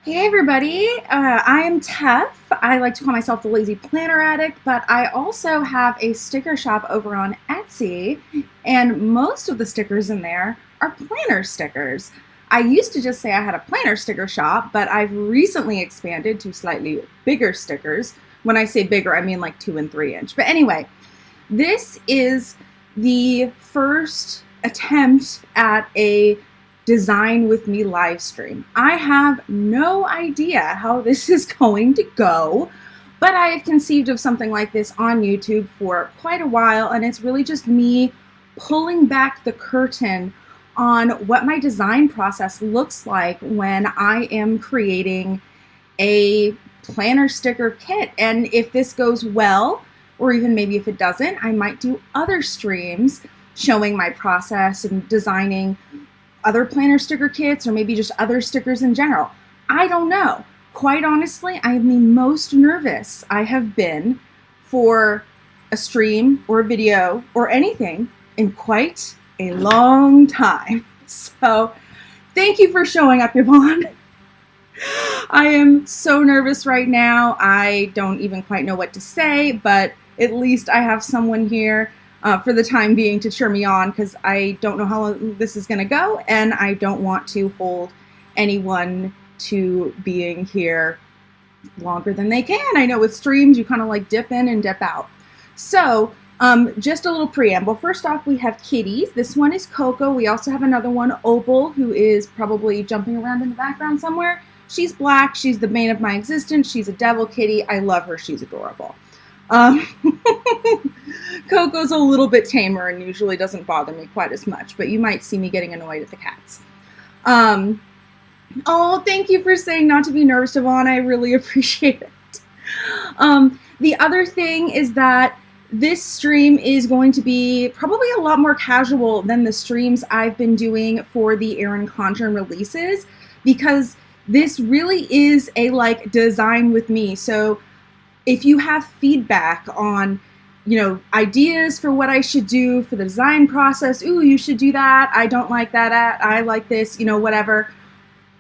Hey everybody, I am Tef. I like to call myself the Lazy Planner Addict, but I also have a sticker shop over on Etsy, and most of the stickers in there are planner stickers. I used to just say I had a planner sticker shop, but I've recently expanded to slightly bigger stickers. When I say bigger, I mean like 2 and 3 inch. But anyway, this is the first attempt at a design with me live stream. I have no idea how this is going to go, but I have conceived of something like this on YouTube for quite a while, and it's really just me pulling back the curtain on what my design process looks like when I am creating a planner sticker kit. And if this goes well, or even maybe if it doesn't, I might do other streams showing my process and designing other planner sticker kits, or maybe just other stickers in general. I don't know. Quite honestly, I am the most nervous I have been for a stream or a video or anything in quite a long time. So thank you for showing up, Yvonne. I am so nervous right now. I don't even quite know what to say, but at least I have someone here for the time being to cheer me on, because I don't know how long this is going to go, and I don't want to hold anyone to being here longer than they can. I know with streams you kind of like dip in and dip out. So just a little preamble. First off, we have kitties. This one is Coco. We also have another one, Opal, who is probably jumping around in the background somewhere. She's black. She's the bane of my existence. She's a devil kitty. I love her. She's adorable. Coco's a little bit tamer and usually doesn't bother me quite as much, but you might see me getting annoyed at the cats. Oh, thank you for saying not to be nervous, Yvonne. I really appreciate it. The other thing is that this stream is going to be probably a lot more casual than the streams I've been doing for the Erin Condren releases, because this really is a design with me. So if you have feedback on, ideas for what I should do for the design process, ooh, you should do that, I don't like that, I like this, whatever.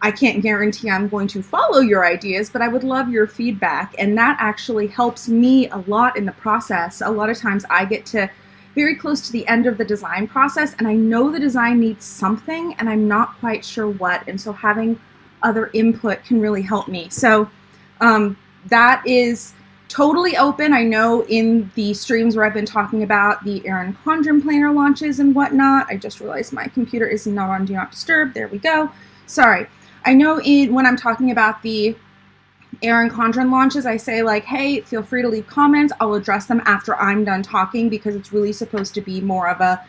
I can't guarantee I'm going to follow your ideas, but I would love your feedback. And that actually helps me a lot in the process. A lot of times I get to very close to the end of the design process, and I know the design needs something, and I'm not quite sure what. And so having other input can really help me. So that is totally open. I know in the streams where I've been talking about the Erin Condren planner launches and whatnot, I just realized my computer is not on Do Not Disturb. There we go. Sorry. I know when I'm talking about the Erin Condren launches, I say hey, feel free to leave comments. I'll address them after I'm done talking, because it's really supposed to be more of a,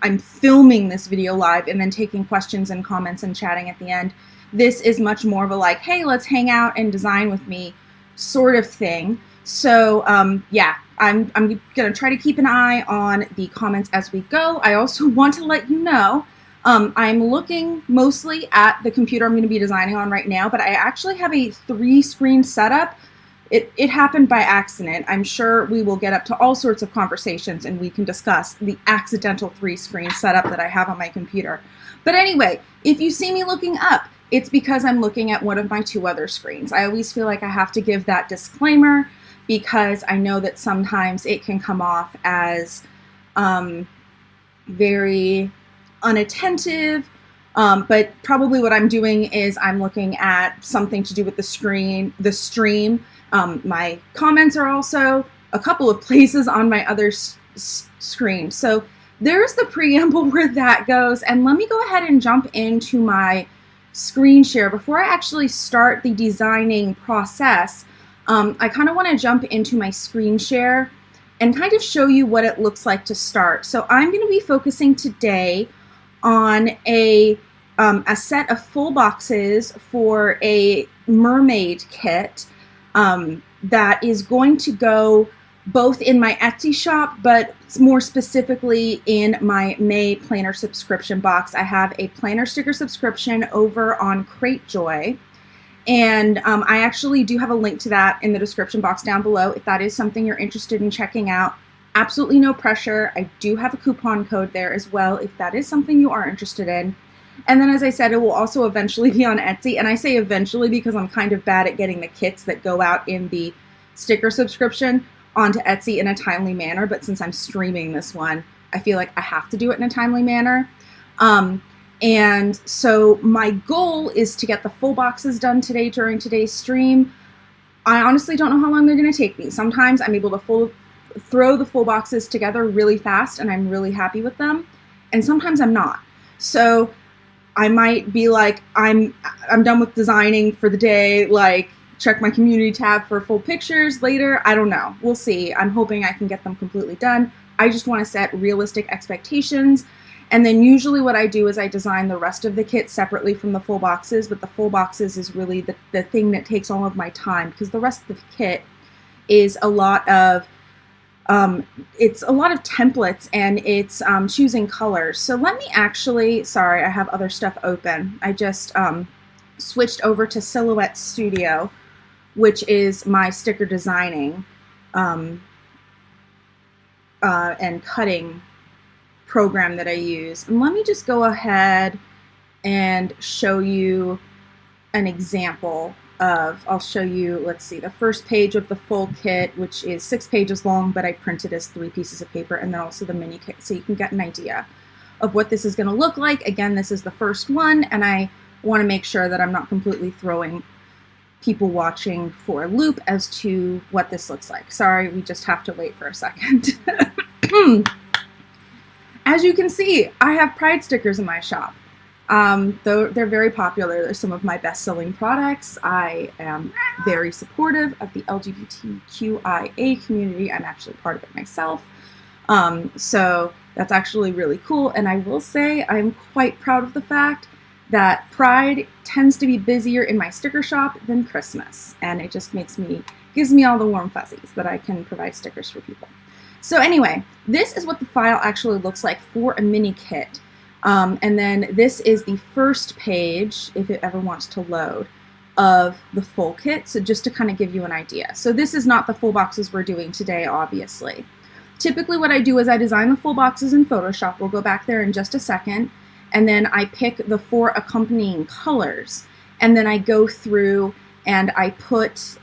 I'm filming this video live and then taking questions and comments and chatting at the end. This is much more of a hey, let's hang out and design with me sort of thing. So yeah, I'm gonna try to keep an eye on the comments as we go. I also want to let you know I'm looking mostly at the computer I'm going to be designing on right now, but I actually have a 3-screen setup. It happened by accident. I'm sure we will get up to all sorts of conversations and we can discuss the accidental 3-screen setup that I have on my computer. But anyway, if you see me looking up, it's because I'm looking at one of my 2 other screens. I always feel like I have to give that disclaimer, because I know that sometimes it can come off as very unattentive, but probably what I'm doing is I'm looking at something to do with the stream. My comments are also a couple of places on my other screen. So there's the preamble where that goes, and let me go ahead and jump into my screen share. Before I actually start the designing process, I kind of want to jump into my screen share and kind of show you what it looks like to start. So I'm going to be focusing today on a set of full boxes for a Mermaid kit that is going to go both in my Etsy shop, but more specifically in my May planner subscription box. I have a planner sticker subscription over on Cratejoy, and I actually do have a link to that in the description box down below if that is something you're interested in checking out. Absolutely no pressure. I do have a coupon code there as well if that is something you are interested in. And then, as I said, it will also eventually be on Etsy. And I say eventually because I'm kind of bad at getting the kits that go out in the sticker subscription onto Etsy in a timely manner. But since I'm streaming this one, I feel like I have to do it in a timely manner. And so my goal is to get the full boxes done today during today's stream. I honestly don't know how long they're going to take me. Sometimes I'm able to throw the full boxes together really fast and I'm really happy with them. And sometimes I'm not. So I might be like, I'm done with designing for the day, like check my community tab for full pictures later. I don't know. We'll see. I'm hoping I can get them completely done. I just want to set realistic expectations. And then usually what I do is I design the rest of the kit separately from the full boxes, but the full boxes is really the thing that takes all of my time, because the rest of the kit is a lot of it's a lot of templates, and it's choosing colors. So let me actually, sorry, I have other stuff open. I just switched over to Silhouette Studio, which is my sticker designing and cutting program that I use. And let me just go ahead and show you an example of, I'll show you, let's see, the first page of the full kit, which is 6 pages long, but I printed as 3 pieces of paper, and then also the mini kit, so you can get an idea of what this is going to look like. Again, this is the first one, and I want to make sure that I'm not completely throwing people watching for a loop as to what this looks like. Sorry, we just have to wait for a second. As you can see, I have pride stickers in my shop. Though they're very popular, they're some of my best-selling products. I am very supportive of the LGBTQIA community. I'm actually part of it myself. So that's actually really cool. And I will say I'm quite proud of the fact that Pride tends to be busier in my sticker shop than Christmas. And it just gives me all the warm fuzzies that I can provide stickers for people. So anyway, this is what the file actually looks like for a mini kit. And then this is the first page, if it ever wants to load, of the full kit. So just to kind of give you an idea. So this is not the full boxes we're doing today, obviously. Typically what I do is I design the full boxes in Photoshop. We'll go back there in just a second. And then I pick the 4 accompanying colors. And then I go through and I put,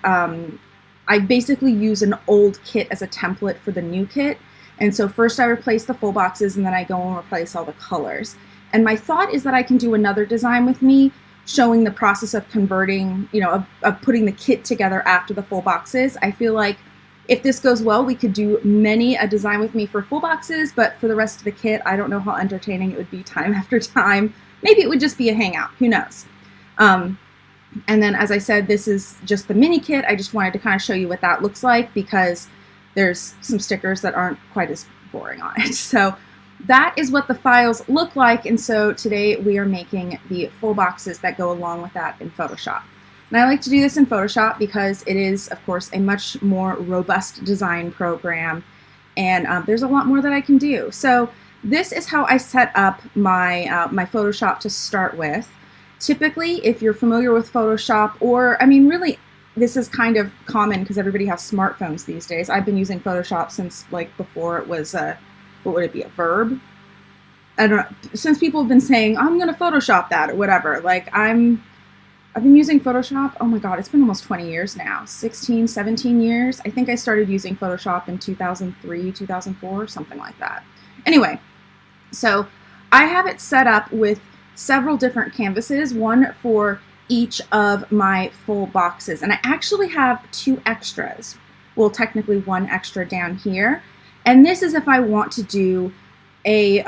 I basically use an old kit as a template for the new kit. And so first I replace the full boxes, and then I go and replace all the colors. And my thought is that I can do another design with me showing the process of converting, you know, of putting the kit together after the full boxes. I feel like if this goes well, we could do many a design with me for full boxes, but for the rest of the kit, I don't know how entertaining it would be time after time. Maybe it would just be a hangout, who knows? And then, as I said, this is just the mini kit. I just wanted to kind of show you what that looks like, because there's some stickers that aren't quite as boring on it. So that is what the files look like. And so today we are making the full boxes that go along with that in Photoshop. And I like to do this in Photoshop because it is, of course, a much more robust design program. And there's a lot more that I can do. So this is how I set up my, my Photoshop to start with. Typically, if you're familiar with Photoshop, or, I mean, really, this is kind of common because everybody has smartphones these days. I've been using Photoshop since, like, before it was a, what would it be, a verb? I don't know. Since people have been saying, I'm going to Photoshop that or whatever. Like, I've been using Photoshop, oh my God, it's been almost 20 years now. 16, 17 years. I think I started using Photoshop in 2003, 2004, something like that. Anyway, so I have it set up with several different canvases, one for each of my full boxes. And I actually have 2 extras. Well, technically 1 extra down here. And this is if I want to do a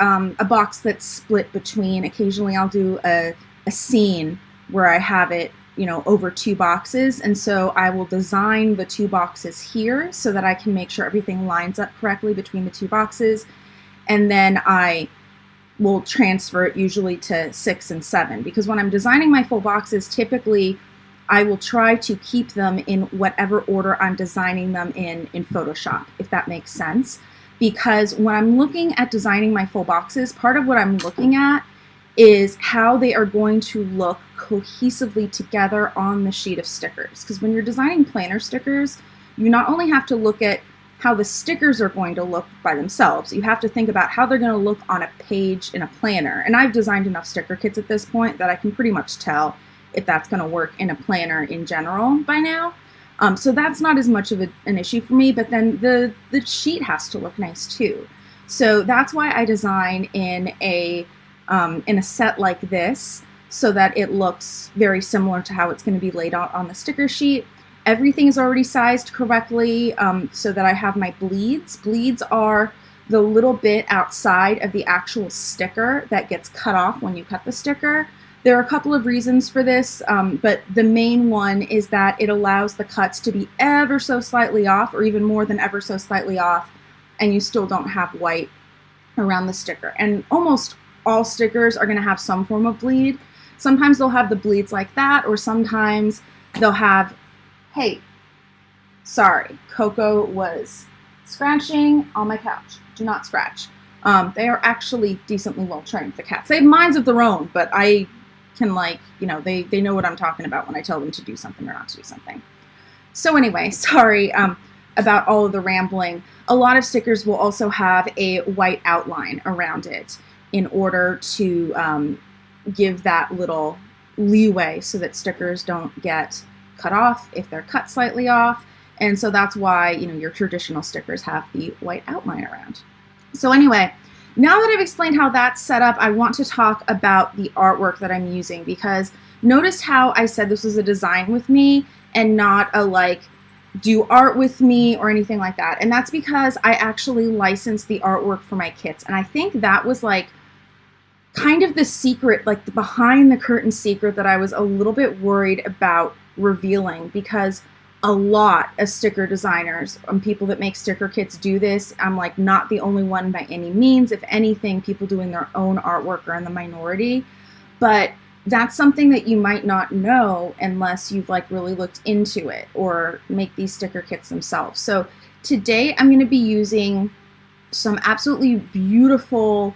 box that's split between, occasionally I'll do a scene where I have it, you know, over 2 boxes. And so I will design the 2 boxes here so that I can make sure everything lines up correctly between the 2 boxes. And then I will transfer it usually to 6 and 7, because when I'm designing my full boxes, typically I will try to keep them in whatever order I'm designing them in Photoshop, if that makes sense. Because when I'm looking at designing my full boxes, part of what I'm looking at is how they are going to look cohesively together on the sheet of stickers. Because when you're designing planner stickers, you not only have to look at how the stickers are going to look by themselves. You have to think about how they're going to look on a page in a planner. And I've designed enough sticker kits at this point that I can pretty much tell if that's going to work in a planner in general by now. So that's not as much of an issue for me, but then the sheet has to look nice too. So that's why I design in a set like this, so that it looks very similar to how it's going to be laid out on the sticker sheet. Everything is already sized correctly, so that I have my bleeds. Bleeds are the little bit outside of the actual sticker that gets cut off when you cut the sticker. There are a couple of reasons for this, but the main one is that it allows the cuts to be ever so slightly off, or even more than ever so slightly off, and you still don't have white around the sticker. And almost all stickers are going to have some form of bleed. Sometimes they'll have the bleeds like that, or sometimes they'll have, hey, sorry, Coco was scratching on my couch. Do not scratch. They are actually decently well trained, the cats. They have minds of their own, but I can, like, you know, they know what I'm talking about when I tell them to do something or not to do something. So anyway, sorry about all of the rambling. A lot of stickers will also have a white outline around it in order to give that little leeway so that stickers don't get cut off if they're cut slightly off. And so that's why, you know, your traditional stickers have the white outline around. So anyway, now that I've explained how that's set up, I want to talk about the artwork that I'm using, because notice how I said this was a design with me and not a like do art with me or anything like that. And that's because I actually licensed the artwork for my kits. And I think that was like kind of the secret, like the behind the curtain secret that I was a little bit worried about revealing, because a lot of sticker designers and people that make sticker kits do this. I'm like not the only one by any means. If anything, people doing their own artwork are in the minority, but that's something that you might not know unless you've like really looked into it or make these sticker kits themselves. So today I'm going to be using some absolutely beautiful,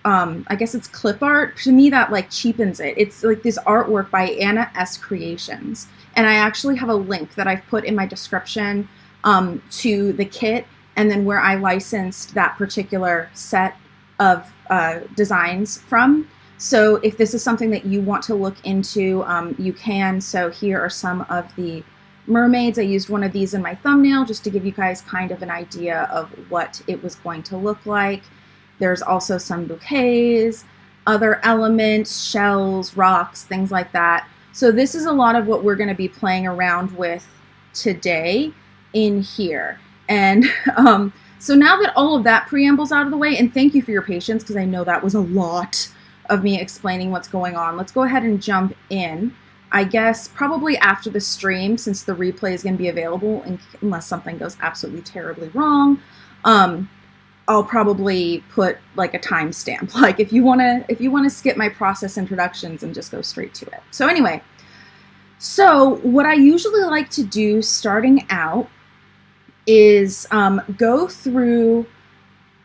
I guess it's clip art. To me, that like cheapens it. It's like this artwork by Anna S. Creations. And I actually have a link that I've put in my description to the kit, and then where I licensed that particular set of designs from. So if this is something that you want to look into, you can. So here are some of the mermaids. I used one of these in my thumbnail just to give you guys kind of an idea of what it was going to look like. There's also some bouquets, other elements, shells, rocks, things like that. So this is a lot of what we're going to be playing around with today in here. And so now that all of that preamble's out of the way, and thank you for your patience, because I know that was a lot of me explaining what's going on. Let's go ahead and jump in. I guess probably after the stream, since the replay is going to be available unless something goes absolutely terribly wrong. I'll probably put like a timestamp, like if you want to skip my process introductions and just go straight to it. So anyway, so what I usually like to do starting out is go through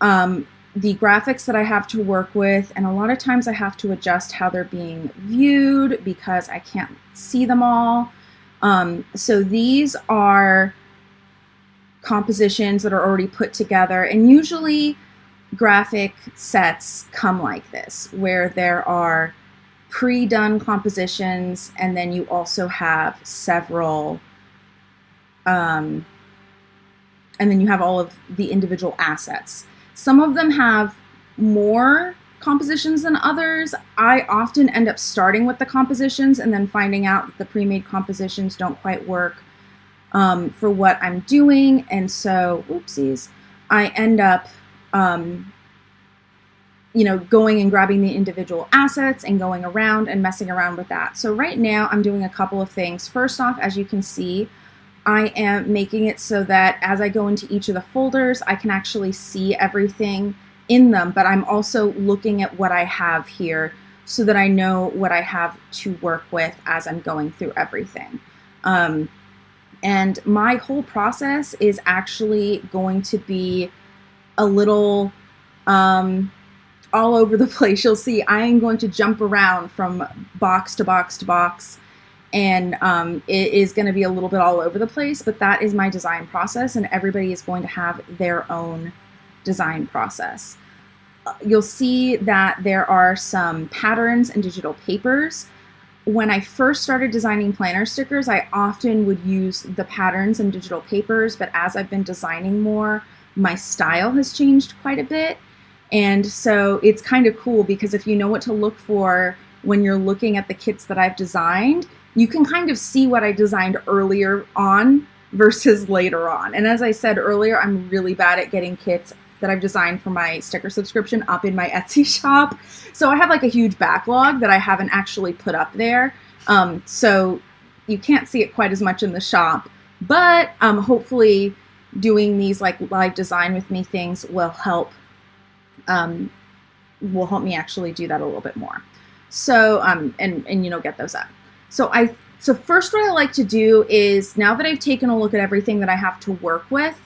the graphics that I have to work with, and a lot of times I have to adjust how they're being viewed because I can't see them all. So these are compositions that are already put together, and usually graphic sets come like this, where there are pre-done compositions, and then you also have several and then you have all of the individual assets. Some of them have more compositions than others. I often end up starting with the compositions and then finding out that the pre-made compositions don't quite work for what I'm doing, and so, whoopsies, I end up, you know, going and grabbing the individual assets and going around and messing around with that. So right now I'm doing a couple of things. First off, as you can see, I am making it so that as I go into each of the folders, I can actually see everything in them, but I'm also looking at what I have here so that I know what I have to work with as I'm going through everything. And my whole process is actually going to be a little all over the place. You'll see I am going to jump around from box to box to box and it is going to be a little bit all over the place, but that is my design process, and everybody is going to have their own design process. You'll see that there are some patterns and digital papers. When I first started designing planner stickers, I often would use the patterns and digital papers, but as I've been designing more, my style has changed quite a bit. And so it's kind of cool because if you know what to look for when you're looking at the kits that I've designed, you can kind of see what I designed earlier on versus later on. And as I said earlier, I'm really bad at getting kits that I've designed for my sticker subscription up in my Etsy shop. So I have like a huge backlog that I haven't actually put up there. So you can't see it quite as much in the shop, but hopefully doing these like live design with me things will help me actually do that a little bit more. So, and you know, get those up. So first what I like to do is, now that I've taken a look at everything that I have to work with,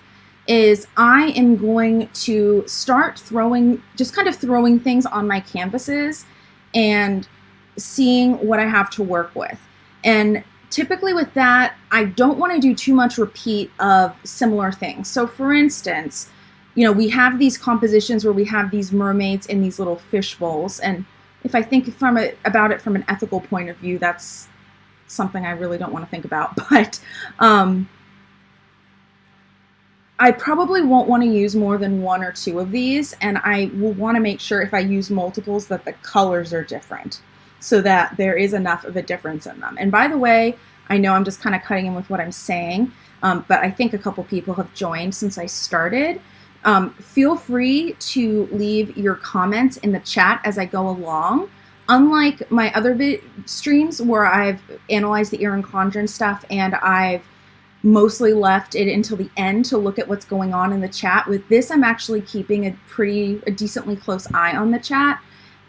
is I am going to start just kind of throwing things on my canvases and seeing what I have to work with. And typically with that, I don't want to do too much repeat of similar things. So for instance, you know, we have these compositions where we have these mermaids in these little fish bowls. And if I think about it from an ethical point of view, that's something I really don't want to think about. But I probably won't want to use more than one or two of these, and I will want to make sure if I use multiples that the colors are different so that there is enough of a difference in them. And by the way, I know I'm just kind of cutting in with what I'm saying, but I think a couple people have joined since I started. Feel free to leave your comments in the chat as I go along. Unlike my other streams where I've analyzed the Erin Condren stuff and I've mostly left it until the end to look at what's going on in the chat, with this I'm actually keeping a decently close eye on the chat,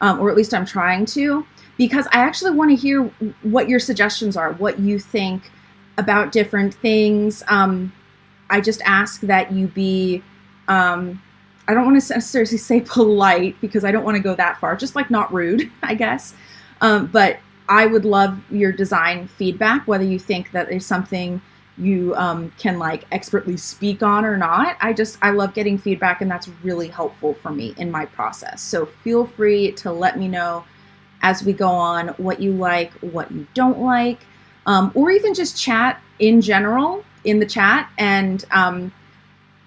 or at least I'm trying to, because I actually want to hear what your suggestions are, what you think about different things. I just ask that you be, I don't want to necessarily say polite because I don't want to go that far, just like not rude, I guess. But I would love your design feedback, whether you think that there's something you can like expertly speak on or not. I love getting feedback, and that's really helpful for me in my process. So feel free to let me know as we go on what you like, what you don't like, or even just chat in general in the chat. And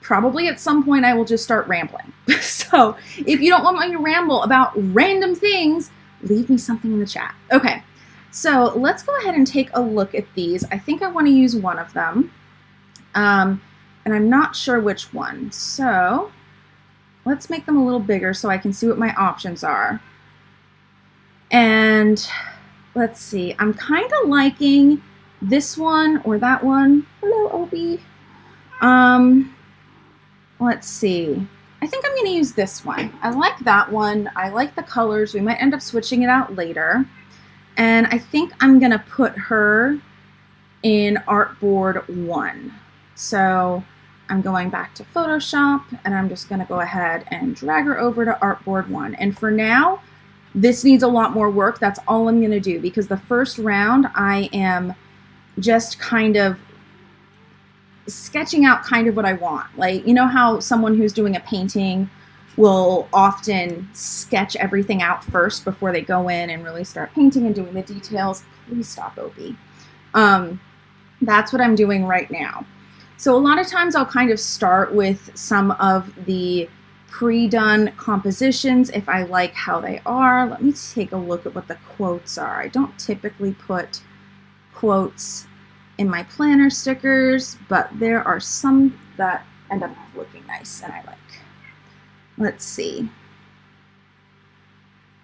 probably at some point I will just start rambling. So if you don't want me to ramble about random things, leave me something in the chat. Okay. So let's go ahead and take a look at these. I think I want to use one of them, and I'm not sure which one. So let's make them a little bigger so I can see what my options are. And let's see, I'm kind of liking this one or that one. Hello, Opie. Let's see. I think I'm going to use this one. I like that one. I like the colors. We might end up switching it out later. And I think I'm going to put her in Artboard 1. So I'm going back to Photoshop, and I'm just going to go ahead and drag her over to Artboard 1. And for now, this needs a lot more work. That's all I'm going to do, because the first round I am just kind of sketching out kind of what I want. Like, you know how someone who's doing a painting will often sketch everything out first before they go in and really start painting and doing the details. Please stop, Opie. That's what I'm doing right now. So a lot of times I'll kind of start with some of the pre-done compositions if I like how they are. Let me take a look at what the quotes are. I don't typically put quotes in my planner stickers, but there are some that end up looking nice and I like. Let's see.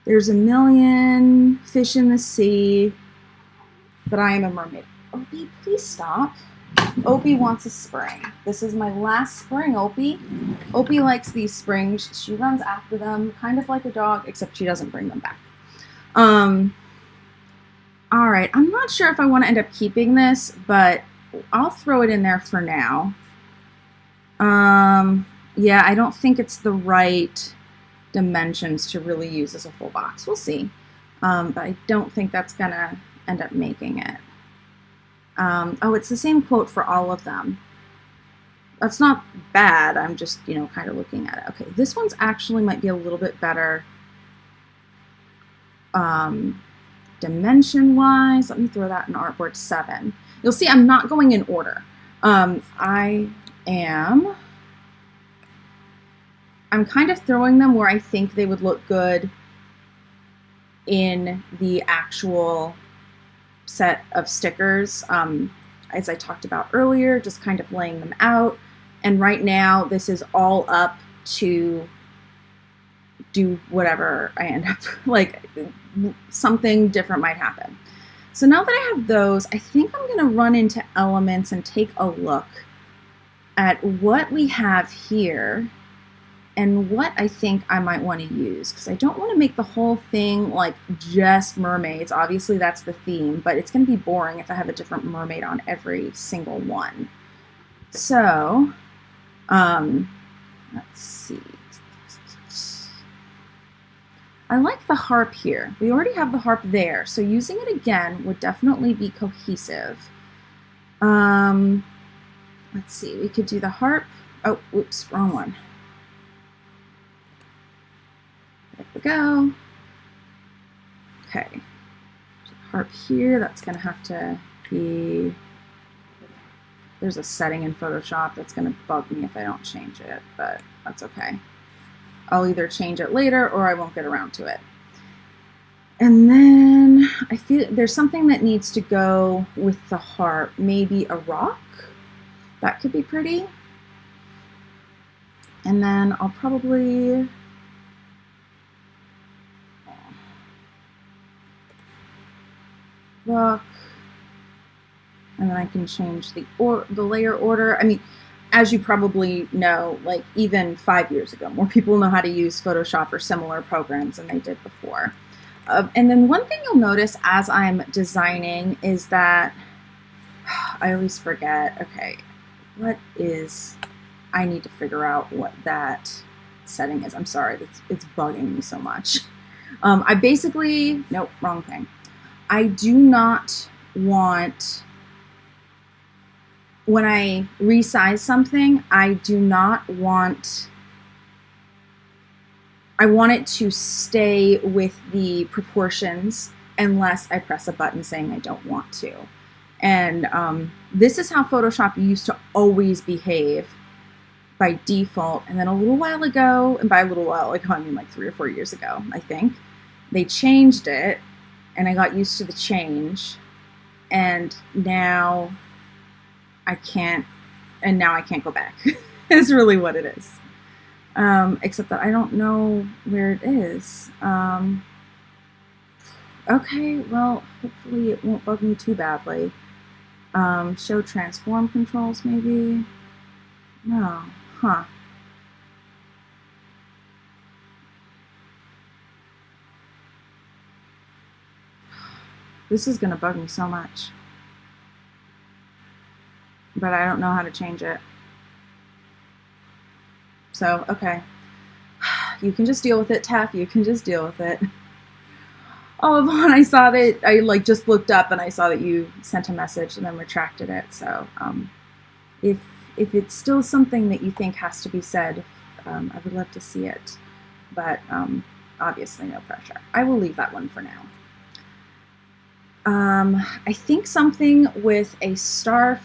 There's a million fish in the sea, but I am a mermaid. Opie, please stop. Opie wants a spring. This is my last spring, Opie. Opie likes these springs. She runs after them, kind of like a dog, except she doesn't bring them back. All right, I'm not sure if I want to end up keeping this, but I'll throw it in there for now. Yeah, I don't think it's the right dimensions to really use as a full box. We'll see. But I don't think that's gonna end up making it. Oh, it's the same quote for all of them. That's not bad. I'm just, kind of looking at it. Okay, this one's actually might be a little bit better dimension-wise. Let me throw that in artboard 7. You'll see I'm not going in order. I'm kind of throwing them where I think they would look good in the actual set of stickers. As I talked about earlier, just kind of laying them out. And right now, this is all up to do whatever I end up, like something different might happen. So now that I have those, I think I'm going to run into elements and take a look at what we have here and what I think I might want to use, because I don't want to make the whole thing like just mermaids. Obviously that's the theme, but it's going to be boring if I have a different mermaid on every single one. So let's see. I like the harp here. We already have the harp there, so using it again would definitely be cohesive. Let's see, we could do the harp. Oh, whoops, wrong one. There we go. Okay, harp here, that's gonna have to be, there's a setting in Photoshop that's gonna bug me if I don't change it, but that's okay. I'll either change it later or I won't get around to it. And then I feel there's something that needs to go with the harp, maybe a rock. That could be pretty. And then I'll probably rock, and then I can change the layer order. I mean, as you probably know, like even 5 years ago, more people know how to use Photoshop or similar programs than they did before. And then one thing you'll notice as I'm designing is that I always forget, okay, I need to figure out what that setting is. I'm sorry, it's bugging me so much. I basically, nope, wrong thing. I do not want, when I resize something, I want it to stay with the proportions unless I press a button saying I don't want to. And this is how Photoshop used to always behave by default. And then a little while ago, and by a little while ago, I mean like 3 or 4 years ago, I think, they changed it and I got used to the change. And now I can't go back. Is really what it is. Except that I don't know where it is. Okay, well, hopefully it won't bug me too badly. Show transform controls, maybe? No, huh. This is gonna bug me so much. But I don't know how to change it. So, okay. You can just deal with it, Taff. You can just deal with it. Oh, Yvonne, I saw that, I just looked up and I saw that you sent a message and then retracted it. So if it's still something that you think has to be said, I would love to see it. But obviously no pressure. I will leave that one for now. I think something with a star,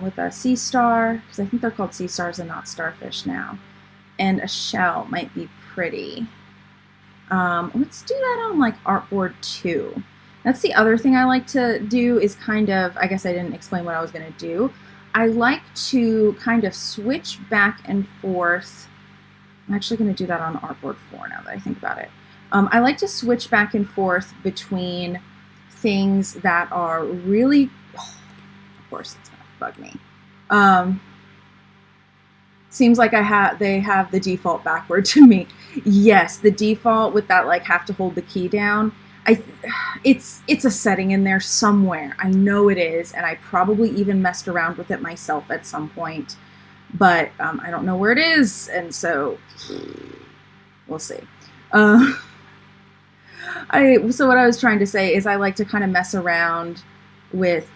with a sea star, because I think they're called sea stars and not starfish now, and a shell might be pretty. Let's do that on like artboard 2. That's the other thing I like to do is kind of, I guess I didn't explain what I was going to do. I like to kind of switch back and forth. I'm actually going to do that on artboard 4 now that I think about it. I like to switch back and forth between things that are really, of course it's going to bug me. Seems like they have the default backward to me. Yes, the default with that like have to hold the key down. It's a setting in there somewhere. I know it is, and I probably even messed around with it myself at some point, but I don't know where it is, and so we'll see. So what I was trying to say is I like to kind of mess around with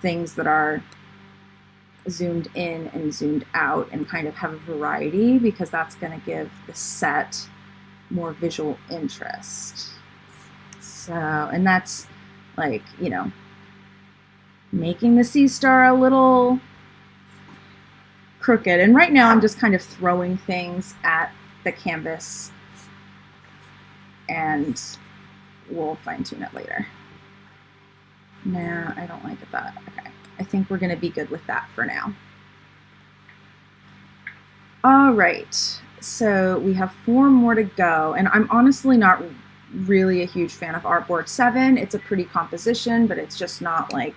things that are zoomed in and zoomed out and kind of have a variety, because that's going to give the set more visual interest. So, and that's like, you know, making the sea star a little crooked. And right now I'm just kind of throwing things at the canvas, and we'll fine tune it later. Nah, I don't like that. Okay, I think we're going to be good with that for now. All right, so we have 4 more to go, and I'm honestly not really a huge fan of Artboard 7. It's a pretty composition, but it's just not like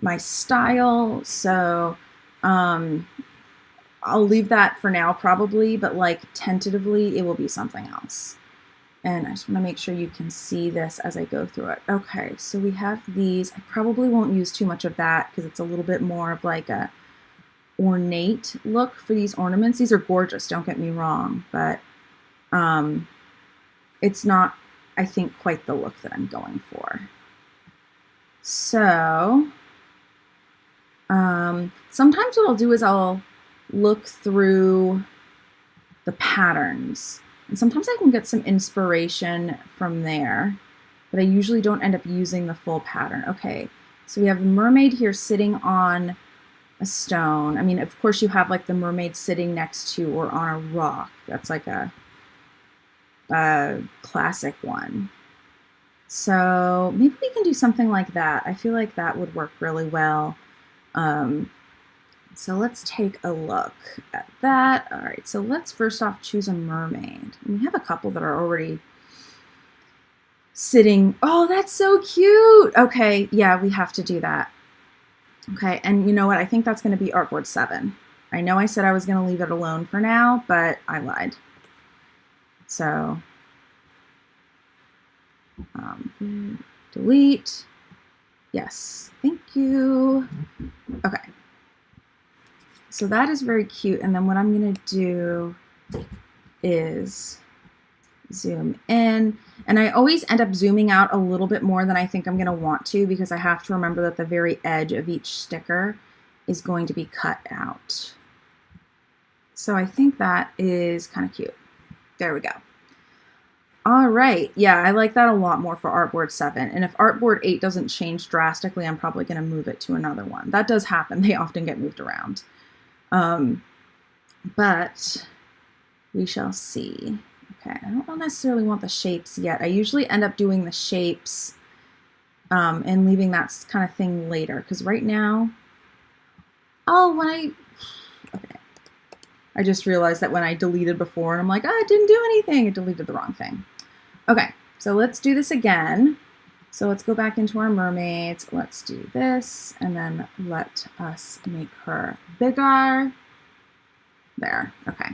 my style. So I'll leave that for now probably, but like tentatively it will be something else. And I just want to make sure you can see this as I go through it. Okay, so we have these. I probably won't use too much of that because it's a little bit more of like a ornate look for these ornaments. These are gorgeous, don't get me wrong, but it's not, I think, quite the look that I'm going for. So sometimes what I'll do is I'll look through the patterns, and sometimes I can get some inspiration from there, but I usually don't end up using the full pattern. Okay, so we have a mermaid here sitting on a stone. I mean, of course you have like the mermaid sitting next to or on a rock. That's like a classic one. So maybe we can do something like that. I feel like that would work really well. So let's take a look at that. All right, so let's first off choose a mermaid. And we have a couple that are already sitting. Oh, that's so cute. Okay, yeah, we have to do that. Okay, and you know what? I think that's going to be Artboard 7. I know I said I was going to leave it alone for now, but I lied. So delete. Yes, thank you. Okay. So that is very cute. And then what I'm going to do is zoom in. And I always end up zooming out a little bit more than I think I'm going to want to, because I have to remember that the very edge of each sticker is going to be cut out. So I think that is kind of cute. There we go. All right. Yeah, I like that a lot more for Artboard 7. And if Artboard 8 doesn't change drastically, I'm probably going to move it to another one. That does happen. They often get moved around. But we shall see. Okay, I don't necessarily want the shapes yet. I usually end up doing the shapes and leaving that kind of thing later. Because right now, okay. I just realized that when I deleted before, and I'm like, it didn't do anything. It deleted the wrong thing. Okay, so let's do this again. So let's go back into our mermaids. Let's do this, and then let us make her bigger. There, okay.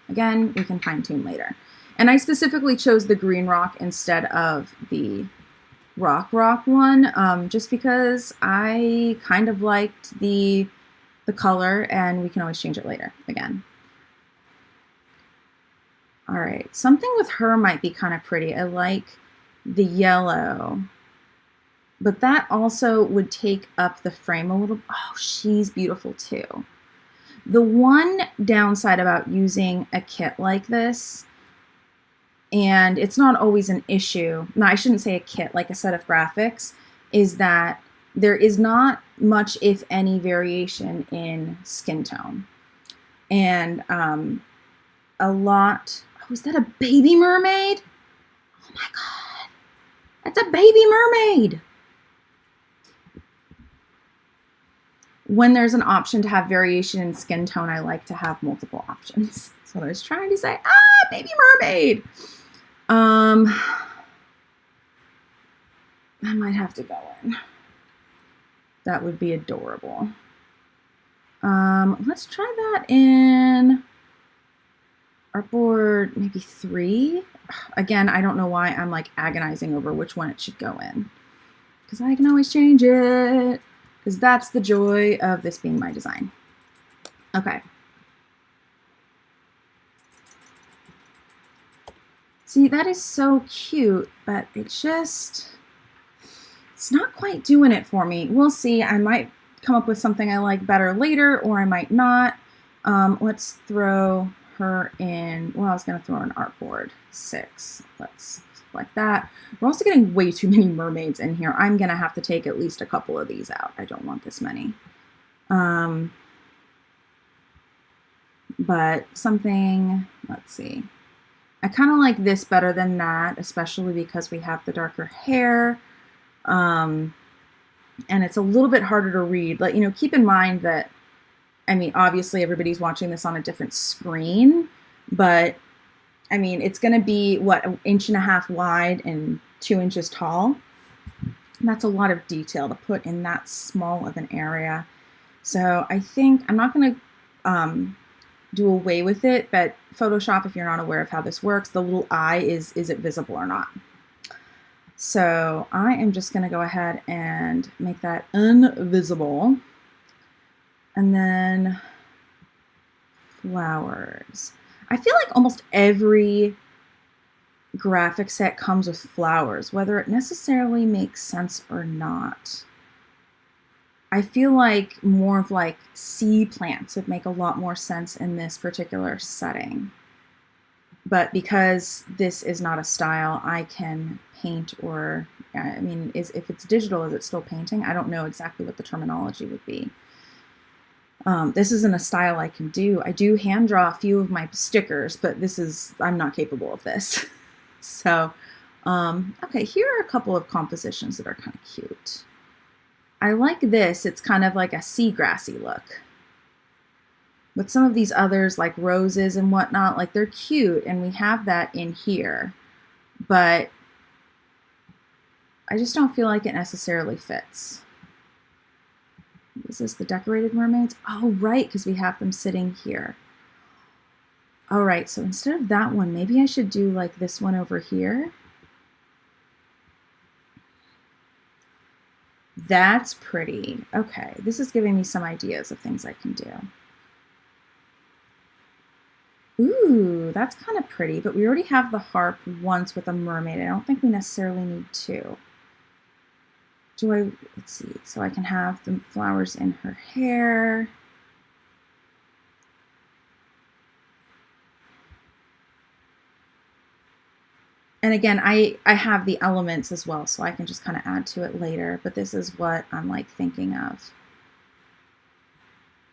Again, we can fine tune later. And I specifically chose the green rock instead of the rock one, just because I kind of liked the color, and we can always change it later again. All right, something with her might be kind of pretty. I like the yellow, but that also would take up the frame a little. Oh, she's beautiful too. The one downside about using a kit like this, and it's not always an issue, no, I shouldn't say a kit, like a set of graphics, is that there is not much, if any, variation in skin tone. And a lot, is that a baby mermaid? Oh my God, that's a baby mermaid. When there's an option to have variation in skin tone, I like to have multiple options. So I was trying to say, baby mermaid. I might have to go in. That would be adorable. Let's try that in Artboard maybe 3. Again, I don't know why I'm like agonizing over which one it should go in, because I can always change it, because that's the joy of this being my design. Okay. See, that is so cute, but it just, It's not quite doing it for me. We'll see. I might come up with something I like better later, or I might not. Let's throw her in. Well, I was going to throw her an artboard 6. Let's like that. We're also getting way too many mermaids in here. I'm going to have to take at least a couple of these out. I don't want this many. But something, let's see. I kind of like this better than that, especially because we have the darker hair. And it's a little bit harder to read. Like, you know, keep in mind that, I mean, obviously everybody's watching this on a different screen, but I mean, it's going to be, what, 1.5 inches wide and 2 inches tall. And that's a lot of detail to put in that small of an area. So I think I'm not going to do away with it, but Photoshop, if you're not aware of how this works, the little eye is it visible or not? So I am just going to go ahead and make that invisible. And then flowers. I feel like almost every graphic set comes with flowers, whether it necessarily makes sense or not. I feel like more of like sea plants would make a lot more sense in this particular setting. But because this is not a style, I can paint, or, I mean, if it's digital, is it still painting? I don't know exactly what the terminology would be. This isn't a style I can do. I do hand draw a few of my stickers, but I'm not capable of this. So, okay, here are a couple of compositions that are kind of cute. I like this. It's kind of like a seagrassy look. But some of these others, like roses and whatnot, like they're cute, and we have that in here. But I just don't feel like it necessarily fits. Is this the decorated mermaids? Oh, right, because we have them sitting here. All right, so instead of that one, maybe I should do like this one over here. That's pretty. Okay, this is giving me some ideas of things I can do. Ooh, that's kind of pretty, but we already have the harp once with a mermaid. I don't think we necessarily need 2. Let's see, so I can have the flowers in her hair. And again, I have the elements as well, so I can just kind of add to it later, but this is what I'm like thinking of.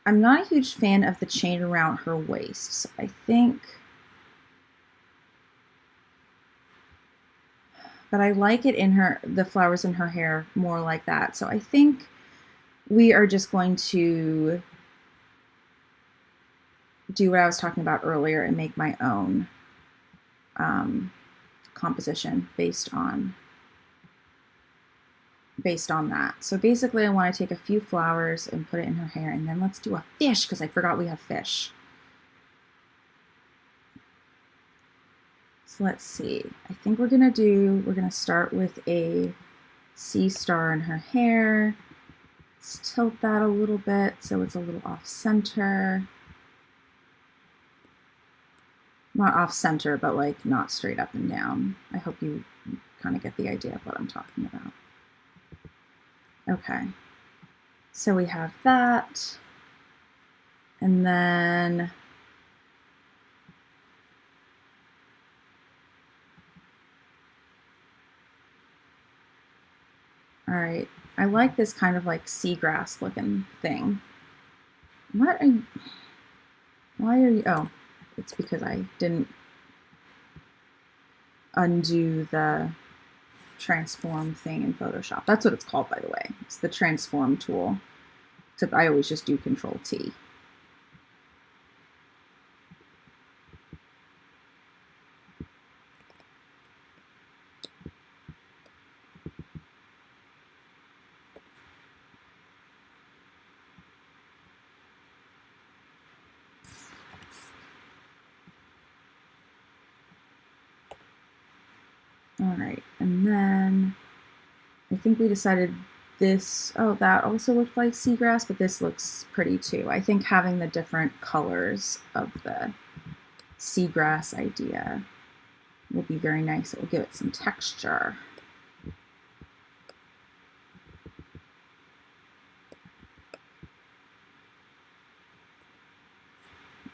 I'm not a huge fan of the chain around her waist, so I think, but I like it in the flowers in her hair more like that. So I think we are just going to do what I was talking about earlier and make my own composition based on that. So basically I want to take a few flowers and put it in her hair, and then let's do a fish because I forgot we have fish. So let's see. I think we're going to start with a sea star in her hair. Let's tilt that a little bit so it's a little off center. Not off center, but like not straight up and down. I hope you kind of get the idea of what I'm talking about. Okay, so we have that, and then all right, I like this kind of like seagrass looking thing. Why are you, oh, it's because I didn't undo the transform thing in Photoshop. That's what it's called, by the way. It's the transform tool. Except I always just do Control T. All right, and then I think we decided this, oh, that also looked like seagrass, but this looks pretty too. I think having the different colors of the seagrass idea will be very nice. It will give it some texture.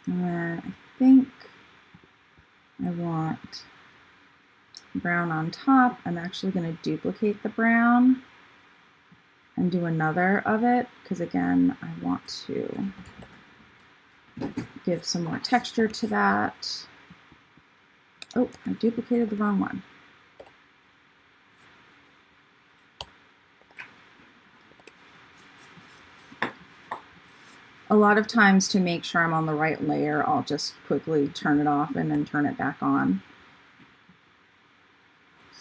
And then I think I want brown on top. I'm actually going to duplicate the brown and do another of it because, again, I want to give some more texture to that. Oh, I duplicated the wrong one. A lot of times, to make sure I'm on the right layer, I'll just quickly turn it off and then turn it back on.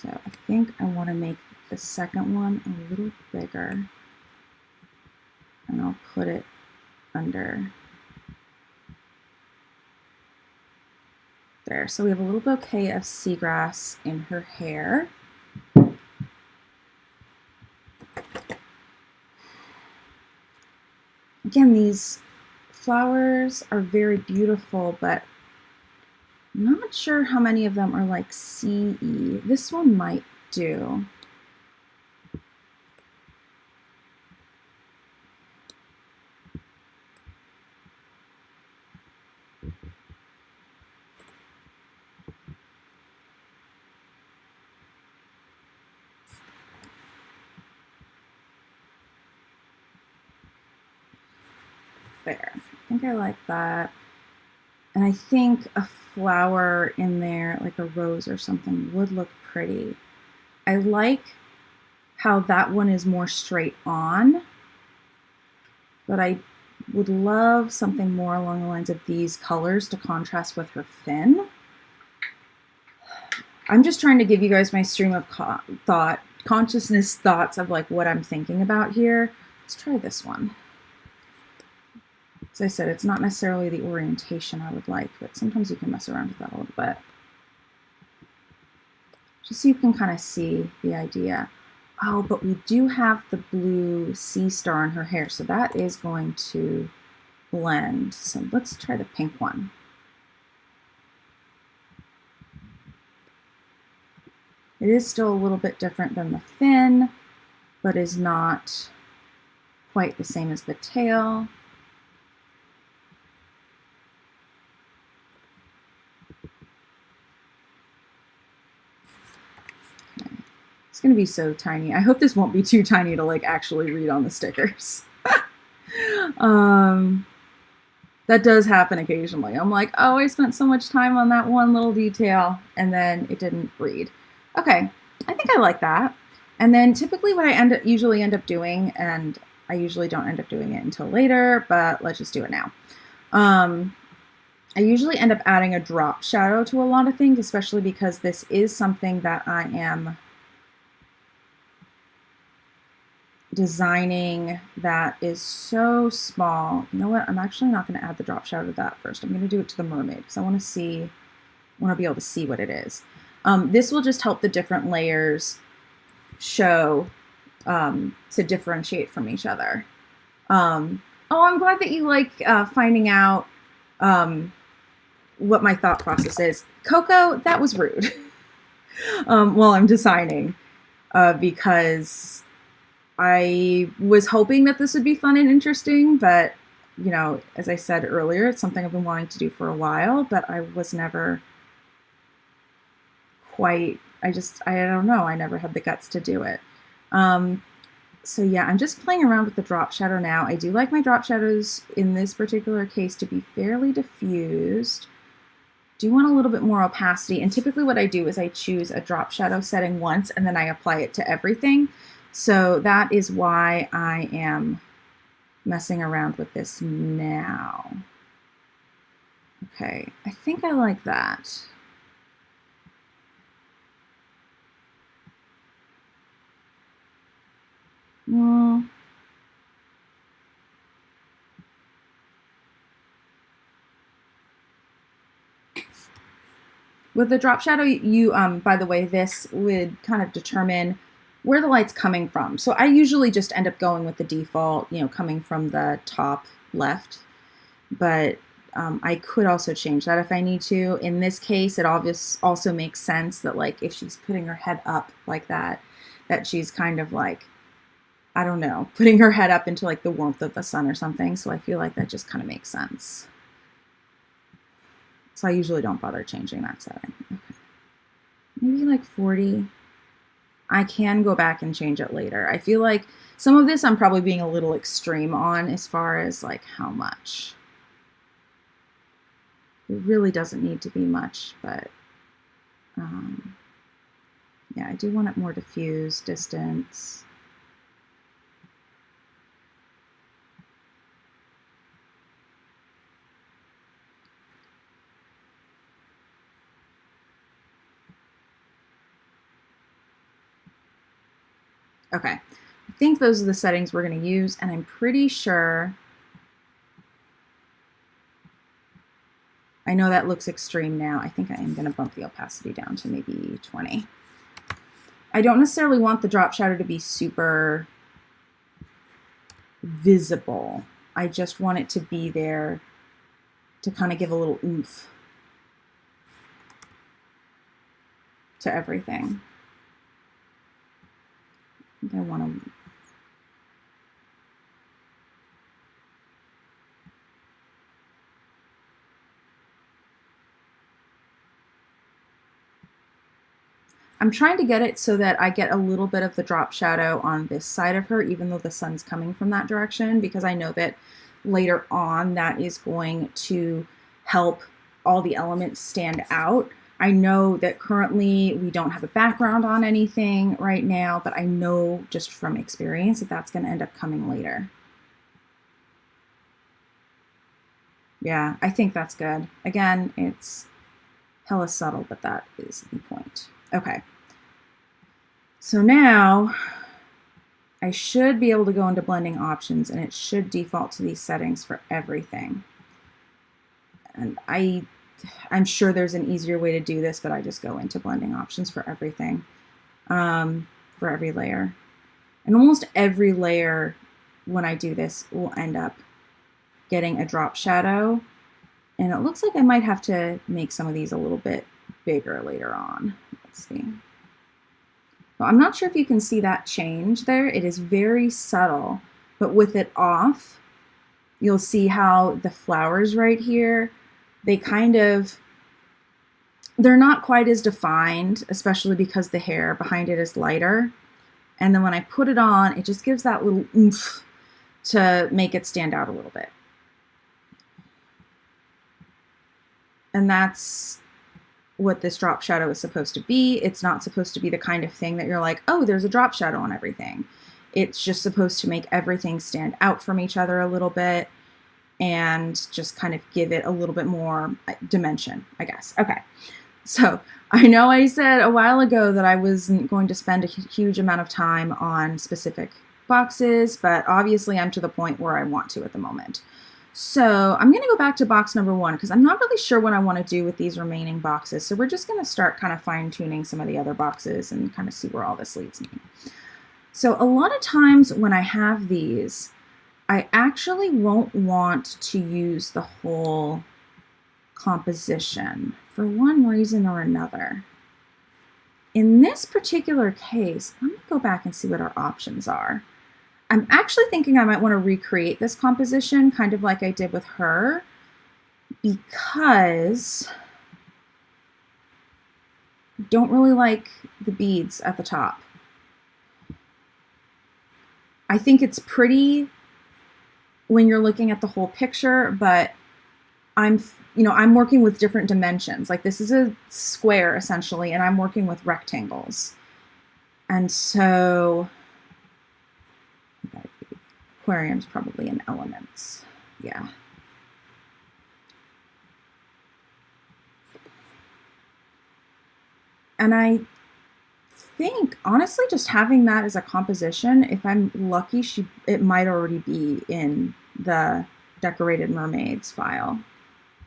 So I think I want to make the second one a little bigger, and I'll put it under there. So we have a little bouquet of seagrass in her hair. Again, these flowers are very beautiful, but I'm not sure how many of them are like CE. This one might do. There, I think I like that. And I think a flower in there, like a rose or something, would look pretty. I like how that one is more straight on, but I would love something more along the lines of these colors to contrast with her fin. I'm just trying to give you guys my stream of consciousness thoughts of like what I'm thinking about here. Let's try this one. As I said, it's not necessarily the orientation I would like, but sometimes you can mess around with that a little bit. Just so you can kind of see the idea. Oh, but we do have the blue sea star in her hair, so that is going to blend. So let's try the pink one. It is still a little bit different than the fin, but is not quite the same as the tail. It's going to be so tiny. I hope this won't be too tiny to like actually read on the stickers. That does happen occasionally. I'm like, oh, I spent so much time on that one little detail, and then it didn't read. Okay, I think I like that. And then typically what I usually end up doing, and I usually don't end up doing it until later, but let's just do it now. I usually end up adding a drop shadow to a lot of things, especially because this is something that I am designing that is so small. You know what? I'm actually not going to add the drop shadow to that first. I'm going to do it to the mermaid because I want to be able to see what it is. This will just help the different layers show to differentiate from each other. Oh, I'm glad that you like finding out what my thought process is. Coco, that was rude while I'm designing because I was hoping that this would be fun and interesting, but, you know, as I said earlier, it's something I've been wanting to do for a while, but I was never quite, I don't know, I never had the guts to do it. So yeah, I'm just playing around with the drop shadow now. I do like my drop shadows in this particular case to be fairly diffused. Do want a little bit more opacity, and typically what I do is I choose a drop shadow setting once and then I apply it to everything. So that is why I am messing around with this now. Okay, I think I like that. Well, with the drop shadow, you, by the way, this would kind of determine where the light's coming from. So I usually just end up going with the default, you know, coming from the top left, but I could also change that if I need to. In this case, it also makes sense that like if she's putting her head up like that, that she's kind of like, I don't know, putting her head up into like the warmth of the sun or something. So I feel like that just kind of makes sense. So I usually don't bother changing that setting. Okay. Maybe like 40. I can go back and change it later. I feel like some of this I'm probably being a little extreme on as far as like how much. It really doesn't need to be much, but yeah, I do want it more diffuse, distance. Okay, I think those are the settings we're going to use, and I'm pretty sure, I know that looks extreme now. I think I am going to bump the opacity down to maybe 20. I don't necessarily want the drop shadow to be super visible. I just want it to be there to kind of give a little oomph to everything. I think I want to... I'm trying to get it so that I get a little bit of the drop shadow on this side of her, even though the sun's coming from that direction, because I know that later on that is going to help all the elements stand out. I know that currently we don't have a background on anything right now, but I know just from experience that that's going to end up coming later. Yeah, I think that's good. Again, it's hella subtle, but that is the point. Okay. So now I should be able to go into blending options, and it should default to these settings for everything. And I'm sure there's an easier way to do this, but I just go into blending options for everything, for every layer. And almost every layer, when I do this, will end up getting a drop shadow. And it looks like I might have to make some of these a little bit bigger later on. Let's see. Well, I'm not sure if you can see that change there. It is very subtle, but with it off, you'll see how the flowers right here, they're not quite as defined, especially because the hair behind it is lighter. And then when I put it on, it just gives that little oomph to make it stand out a little bit. And that's what this drop shadow is supposed to be. It's not supposed to be the kind of thing that you're like, oh, there's a drop shadow on everything. It's just supposed to make everything stand out from each other a little bit and just kind of give it a little bit more dimension, I guess. Okay, so I know I said a while ago that I wasn't going to spend a huge amount of time on specific boxes, but obviously I'm to the point where I want to at the moment. So I'm going to go back to box number 1 because I'm not really sure what I want to do with these remaining boxes. So we're just going to start kind of fine-tuning some of the other boxes and kind of see where all this leads me. So a lot of times when I have these, I actually won't want to use the whole composition for one reason or another. In this particular case, I'm going to go back and see what our options are. I'm actually thinking I might want to recreate this composition kind of like I did with her, because I don't really like the beads at the top. I think it's pretty when you're looking at the whole picture, but I'm working with different dimensions. Like this is a square essentially, and I'm working with rectangles. And so aquarium's probably in elements. Yeah. And I think, honestly, just having that as a composition, if I'm lucky, it might already be in the Decorated Mermaids file.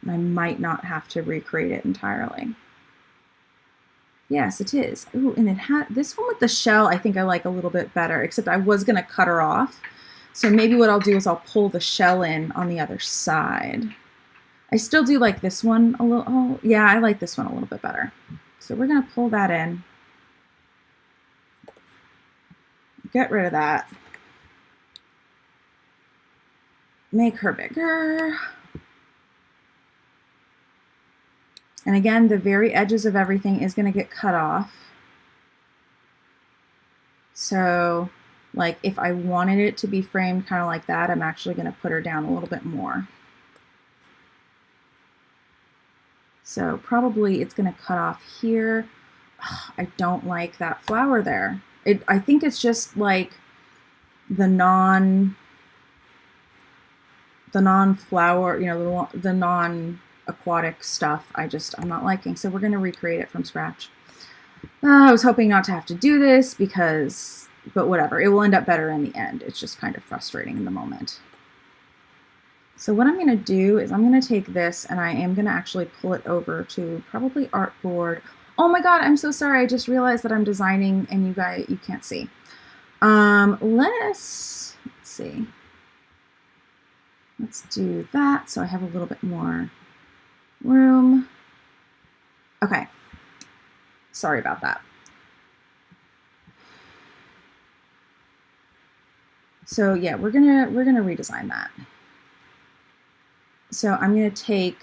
And I might not have to recreate it entirely. Yes, it is. Ooh, and it had this one with the shell, I think I like a little bit better, except I was going to cut her off. So maybe what I'll do is I'll pull the shell in on the other side. I still do like this one a little. Oh, yeah, I like this one a little bit better. So we're going to pull that in. Get rid of that. Make her bigger. And again, the very edges of everything is going to get cut off. So like if I wanted it to be framed kind of like that, I'm actually going to put her down a little bit more. So probably it's going to cut off here. I don't like that flower there. I think it's just like the non-flower, you know, the non-aquatic stuff. I'm not liking. So we're going to recreate it from scratch. I was hoping not to have to do this but whatever. It will end up better in the end. It's just kind of frustrating in the moment. So what I'm going to do is I'm going to take this and I am going to actually pull it over to probably artboard. Oh my God, I'm so sorry. I just realized that I'm designing and you can't see. Let's see. Let's do that so I have a little bit more room. Okay. Sorry about that. So yeah, we're gonna redesign that. So I'm gonna take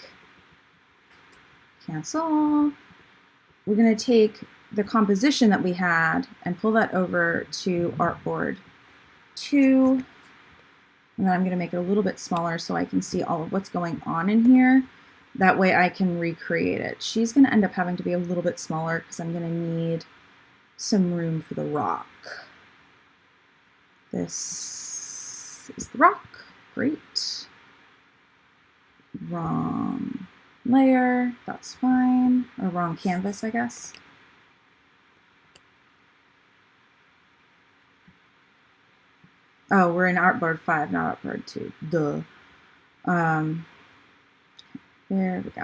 cancel. We're gonna take the composition that we had and pull that over to artboard 2. And then I'm going to make it a little bit smaller so I can see all of what's going on in here. That way I can recreate it. She's going to end up having to be a little bit smaller because I'm going to need some room for the rock. This is the rock. Great. Wrong layer. That's fine. Or wrong canvas, I guess. Oh, we're in artboard 5, not artboard 2. Duh. There we go.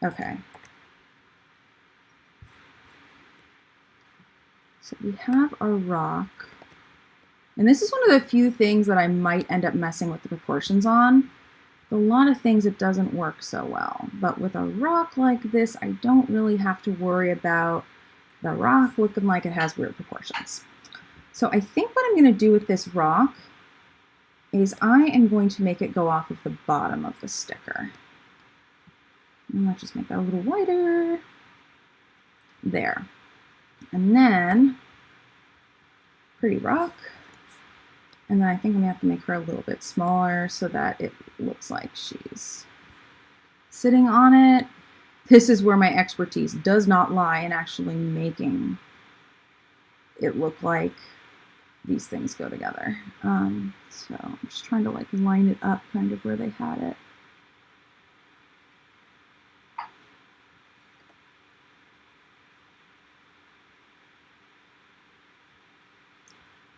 Okay. So we have our rock. And this is one of the few things that I might end up messing with the proportions on. A lot of things it doesn't work so well. But with a rock like this, I don't really have to worry about the rock looking like it has weird proportions. So I think what I'm going to do with this rock is I am going to make it go off of the bottom of the sticker. And let's just make that a little wider. There. And then, pretty rock. And then I think I'm going to have to make her a little bit smaller so that it looks like she's sitting on it. This is where my expertise does not lie in actually making it look like these things go together. So I'm just trying to like line it up kind of where they had it.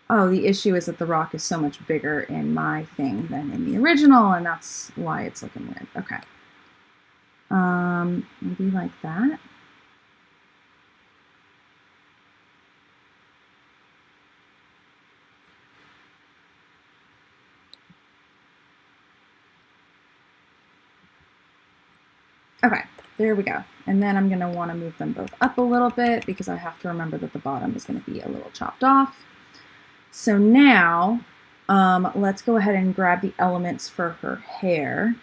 Oh, the issue is that the rock is so much bigger in my thing than in the original, and that's why it's looking weird. Okay. Maybe like that. Okay, there we go. And then I'm going to want to move them both up a little bit because I have to remember that the bottom is going to be a little chopped off. So now let's go ahead and grab the elements for her hair.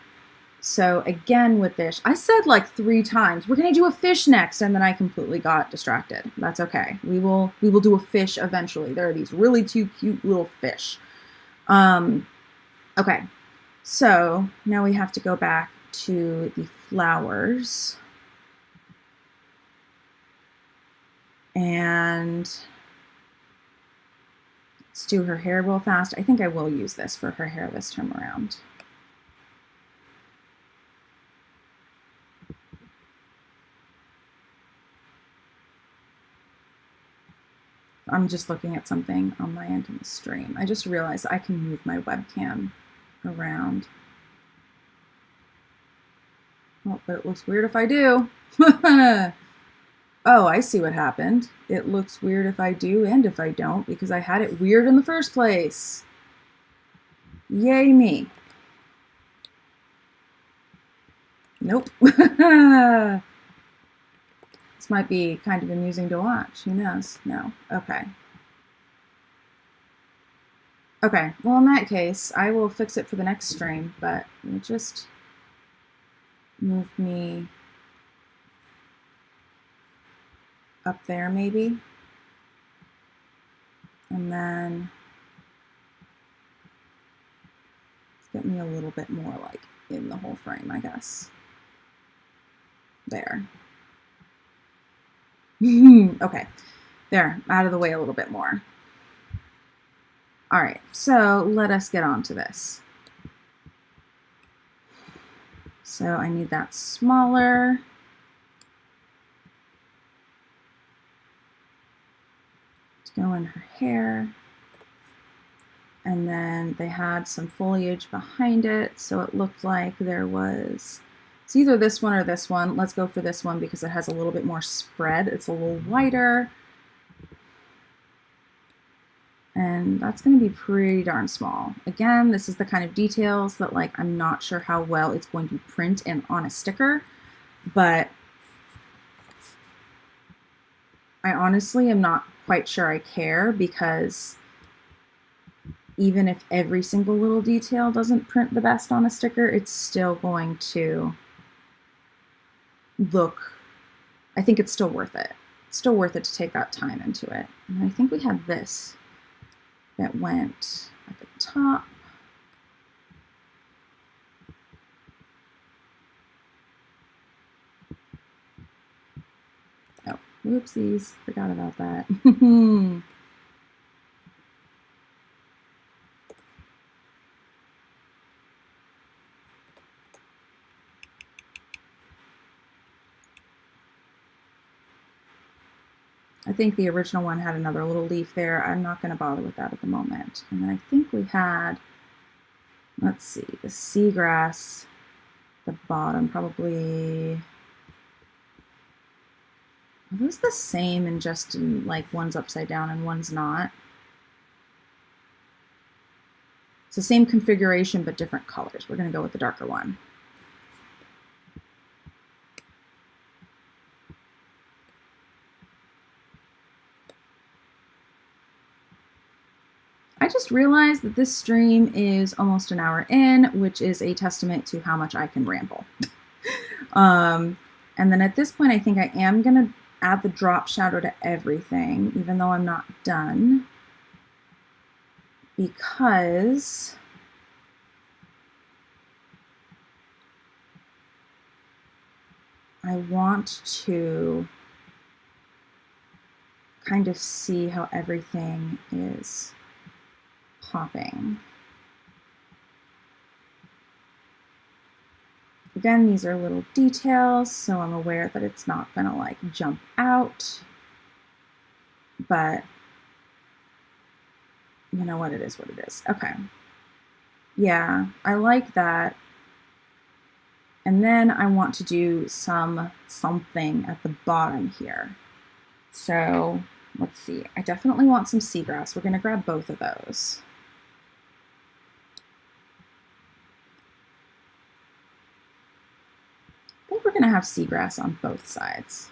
So again with this, I said like 3 times, we're going to do a fish next, and then I completely got distracted. That's okay. We will do a fish eventually. There are these really 2 cute little fish. Okay, so now we have to go back to the flowers. And let's do her hair real fast. I think I will use this for her hair this time around. I'm just looking at something on my end in the stream. I just realized I can move my webcam around. Oh, but it looks weird if I do. Oh, I see what happened. It looks weird if I do and if I don't because I had it weird in the first place. Yay me. Nope. This might be kind of amusing to watch. Who knows? No. Okay. Okay. Well, in that case, I will fix it for the next stream, but it just moved me up there maybe. And then let's get me a little bit more like in the whole frame, I guess. There. Okay, there, out of the way a little bit more. All right, so let us get on to this. So I need that smaller. To go in her hair. And then they had some foliage behind it, so it looked like there was, it's either this one or this one. Let's go for this one because it has a little bit more spread. It's a little wider. And that's going to be pretty darn small. Again, this is the kind of details that like I'm not sure how well it's going to print and on a sticker, but I honestly am not quite sure I care, because even if every single little detail doesn't print the best on a sticker, it's still going to look, I think it's still worth it. It's still worth it to take that time into it. And I think we had this that went at the top. Oh, whoopsies, forgot about that. I think the original one had another little leaf there. I'm not going to bother with that at the moment. And then I think we had, let's see, the seagrass, the bottom, probably, are those the same and just in, like one's upside down and one's not? It's the same configuration but different colors. We're going to go with the darker one. I just realized that this stream is almost an hour in, which is a testament to how much I can ramble. And then at this point, I think I am going to add the drop shadow to everything, even though I'm not done, because I want to kind of see how everything is popping. Again, these are little details, so I'm aware that it's not gonna like jump out, but you know what, it is what it is. Okay. Yeah, I like that. And then I want to do something at the bottom here. So let's see, I definitely want some seagrass. We're gonna grab both of those. I think we're going to have seagrass on both sides.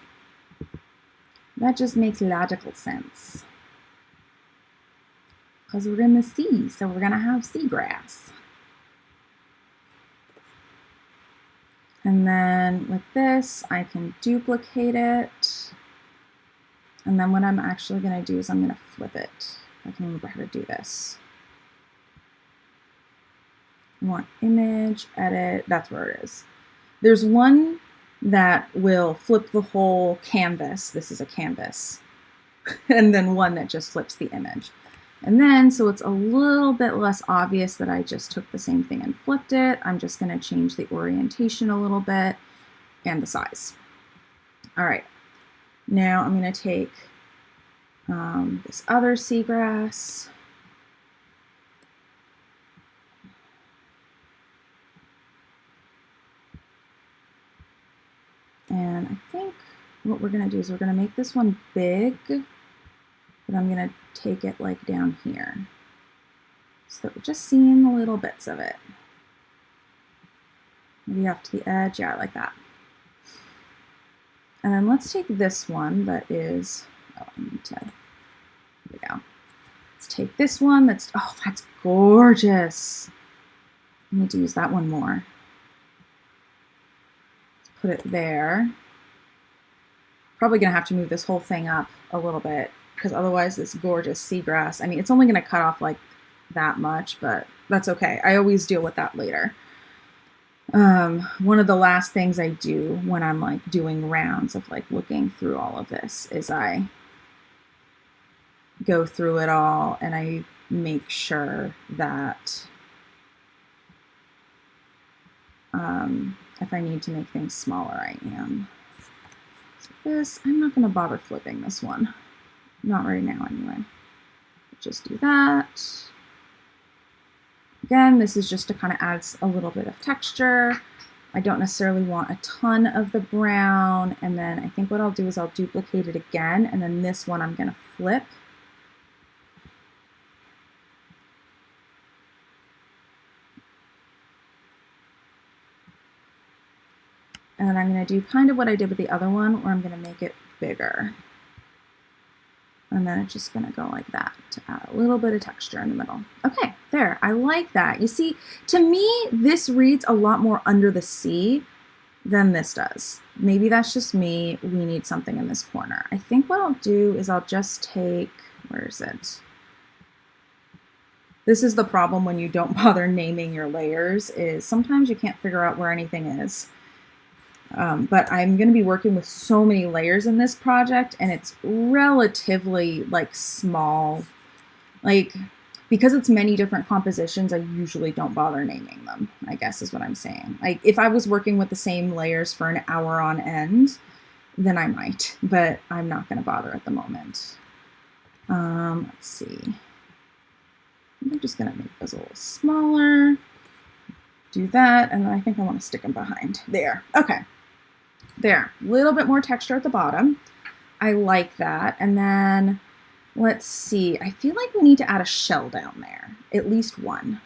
That just makes logical sense. Because we're in the sea, so we're going to have seagrass. And then with this, I can duplicate it. And then what I'm actually going to do is I'm going to flip it. I can remember how to do this. I want image, edit, that's where it is. There's one that will flip the whole canvas. This is a canvas. And then one that just flips the image. And then, so it's a little bit less obvious that I just took the same thing and flipped it, I'm just going to change the orientation a little bit and the size. All right. Now I'm going to take this other seagrass. And I think what we're going to do is we're going to make this one big, but I'm going to take it like down here so that we're just seeing the little bits of it. Maybe off to the edge. Yeah, I like that. And then let's take this one that is, oh, I need to, here we go. Let's take this one that's, oh, that's gorgeous. I need to use that one more. Put it there. Probably gonna have to move this whole thing up a little bit because otherwise this gorgeous seagrass, I mean, it's only gonna cut off like that much, but that's okay. I always deal with that later. One of the last things I do when I'm like doing rounds of like looking through all of this is I go through it all and I make sure that if I need to make things smaller, I am. So this, I'm not going to bother flipping this one. Not right now anyway. Just do that. Again, this is just to kind of add a little bit of texture. I don't necessarily want a ton of the brown. And then I think what I'll do is I'll duplicate it again. And then this one I'm going to flip. And I'm going to do kind of what I did with the other one, where I'm going to make it bigger. And then it's just going to go like that to add a little bit of texture in the middle. Okay, there. I like that. You see, to me, this reads a lot more under the sea than this does. Maybe that's just me. We need something in this corner. I think what I'll do is I'll just take, where is it? This is the problem when you don't bother naming your layers, is sometimes you can't figure out where anything is. But I'm going to be working with so many layers in this project, and it's relatively like small. Like, because it's many different compositions, I usually don't bother naming them, I guess is what I'm saying. Like, if I was working with the same layers for an hour on end, then I might, but I'm not going to bother at the moment. Let's see. I'm just going to make those a little smaller. Do that, and then I think I want to stick them behind. There. Okay. There. A little bit more texture at the bottom. I like that. And then, let's see. I feel like we need to add a shell down there. At least one.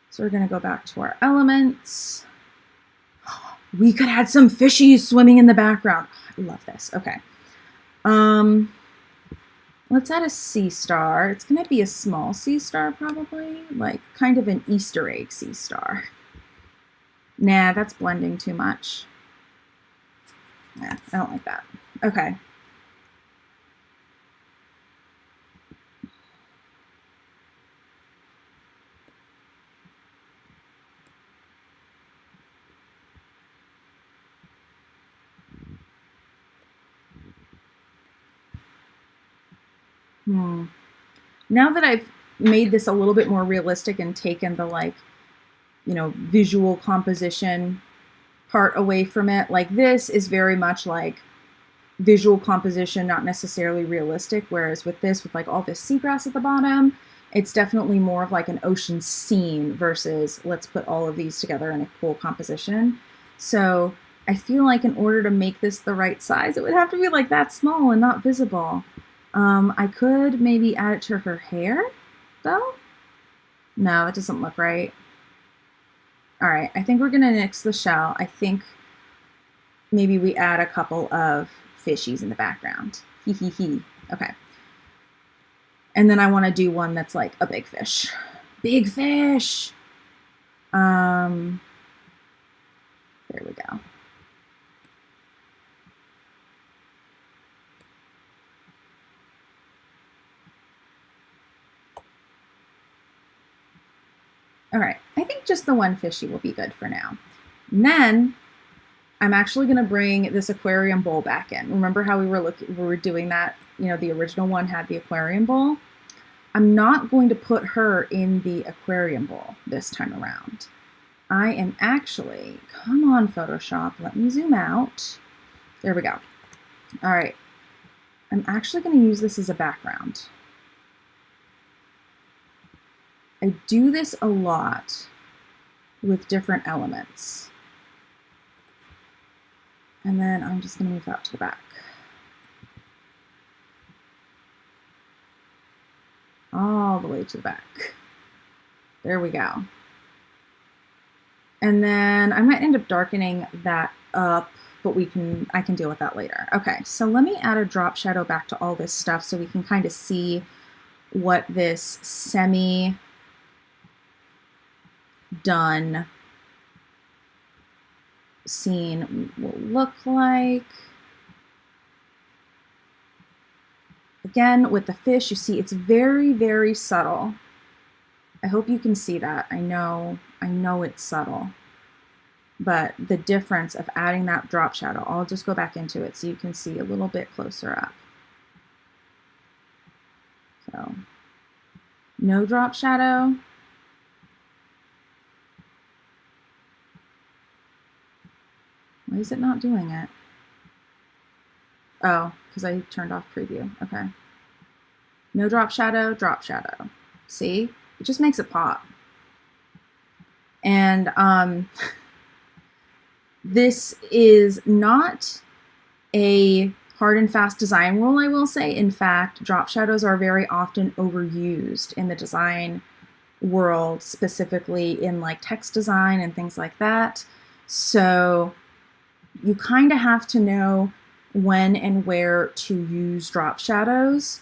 So we're going to go back to our elements. We could add some fishies swimming in the background. I love this. Okay. Let's add a sea star. It's going to be a small sea star probably, like kind of an Easter egg sea star. Nah, that's blending too much. Nah, I don't like that. Okay. Now that I've made this a little bit more realistic and taken the like, you know, visual composition part away from it, like this is very much like visual composition, not necessarily realistic. Whereas with this, with like all this seagrass at the bottom, it's definitely more of like an ocean scene versus let's put all of these together in a cool composition. So I feel like in order to make this the right size, it would have to be like that small and not visible. I could maybe add it to her hair, though. No, that doesn't look right. All right, I think we're gonna nix the shell. I think maybe we add a couple of fishies in the background. Hee hee hee. Okay. And then I want to do one that's like a big fish. Big fish. There we go. All right, I think just the one fishy will be good for now. And then I'm actually going to bring this aquarium bowl back in. Remember how we were doing that? You know, the original one had the aquarium bowl. I'm not going to put her in the aquarium bowl this time around. I am actually, come on Photoshop, let me zoom out. There we go. All right, I'm actually going to use this as a background. I do this a lot with different elements. And then I'm just going to move out to the back. All the way to the back. There we go. And then I might end up darkening that up, but I can deal with that later. Okay, so let me add a drop shadow back to all this stuff so we can kind of see what this semi-done scene will look like. Again, with the fish, you see it's very, very subtle. I hope you can see that. I know it's subtle. But the difference of adding that drop shadow, I'll just go back into it so you can see a little bit closer up. So, no drop shadow. Why is it not doing it? Oh, because I turned off preview. Okay. No drop shadow, drop shadow. See? It just makes it pop. And this is not a hard and fast design rule, I will say. In fact, drop shadows are very often overused in the design world, specifically in like text design and things like that. So you kind of have to know when and where to use drop shadows.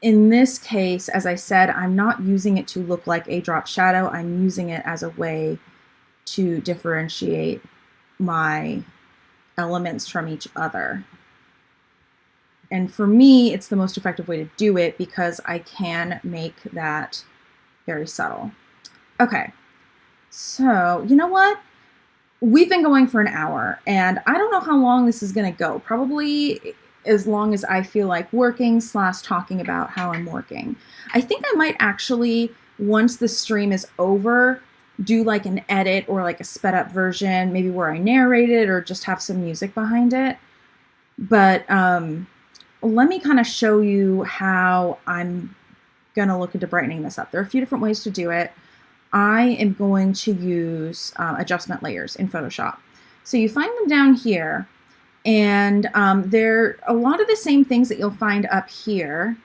In this case, as I said, I'm not using it to look like a drop shadow. I'm using it as a way to differentiate my elements from each other. And for me, it's the most effective way to do it because I can make that very subtle. Okay, so you know what? We've been going for an hour, and I don't know how long this is going to go. Probably as long as I feel like working / talking about how I'm working. I think I might actually, once the stream is over, do like an edit or like a sped up version, maybe where I narrate it or just have some music behind it. But let me kind of show you how I'm going to look into brightening this up. There are a few different ways to do it. I am going to use adjustment layers in Photoshop. So you find them down here, and they're a lot of the same things that you'll find up here,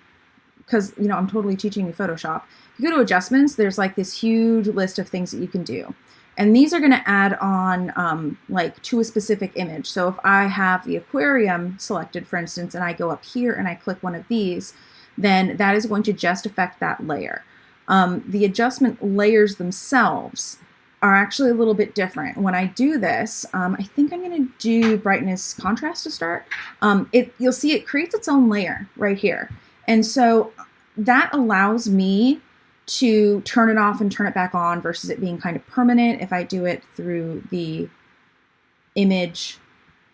because you know I'm totally teaching you Photoshop. If you go to adjustments, there's like this huge list of things that you can do. And these are going to add on like to a specific image. So if I have the aquarium selected, for instance, and I go up here and I click one of these, then that is going to just affect that layer. The adjustment layers themselves are actually a little bit different. When I do this, I think I'm going to do brightness contrast to start. You'll see it creates its own layer right here. And so that allows me to turn it off and turn it back on versus it being kind of permanent if I do it through the image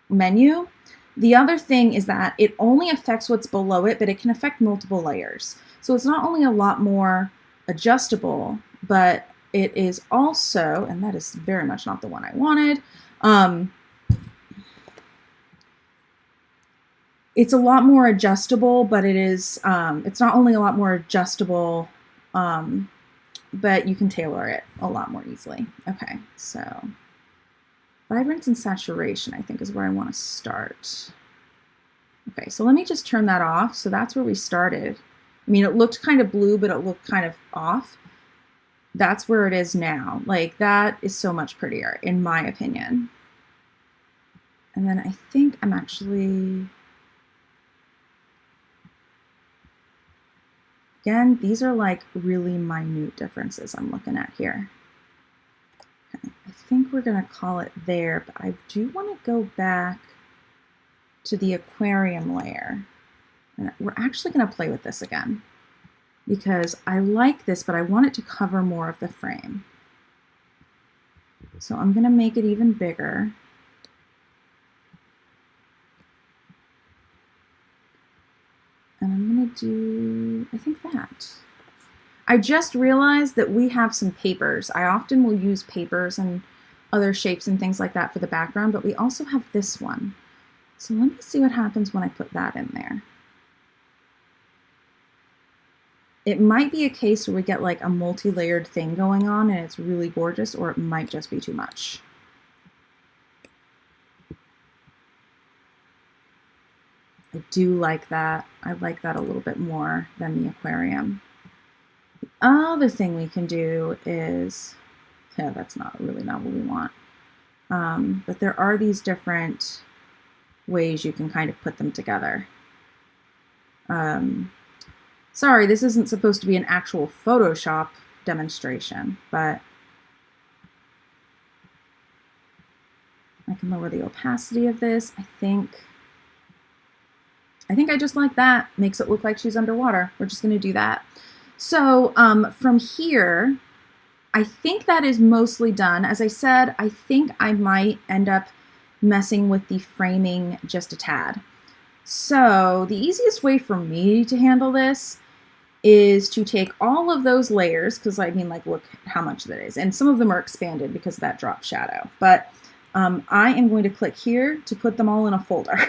menu. The other thing is that it only affects what's below it, but it can affect multiple layers. So it's not only a lot more adjustable, but it is also, and that is very much not the one I wanted, it's a lot more adjustable, but it is, it's not only a lot more adjustable, but you can tailor it a lot more easily. Okay, so Vibrance and Saturation, I think, is where I want to start. Okay, so let me just turn that off. So that's where we started. I mean, it looked kind of blue, but it looked kind of off. That's where it is now. Like, that is so much prettier, in my opinion. And then I think I'm actually... Again, these are like really minute differences I'm looking at here. Okay, I think we're going to call it there, but I do want to go back to the aquarium layer. And we're actually going to play with this again because I like this, but I want it to cover more of the frame. So I'm going to make it even bigger. And I'm going to do, I think that. I just realized that we have some papers. I often will use papers and other shapes and things like that for the background, but we also have this one. So let me see what happens when I put that in there. It might be a case where we get like a multi-layered thing going on and it's really gorgeous, or it might just be too much. I do like that. I like that a little bit more than the aquarium. The other thing we can do is, yeah, that's not really not what we want. But there are these different ways you can kind of put them together. Sorry, this isn't supposed to be an actual Photoshop demonstration, but I can lower the opacity of this. I think I just like that. Makes it look like she's underwater. We're just going to do that. So from here, I think that is mostly done. As I said, I think I might end up messing with the framing just a tad. So the easiest way for me to handle this is to take all of those layers, because I mean, like, look how much that is. And some of them are expanded because of that drop shadow. But I am going to click here to put them all in a folder.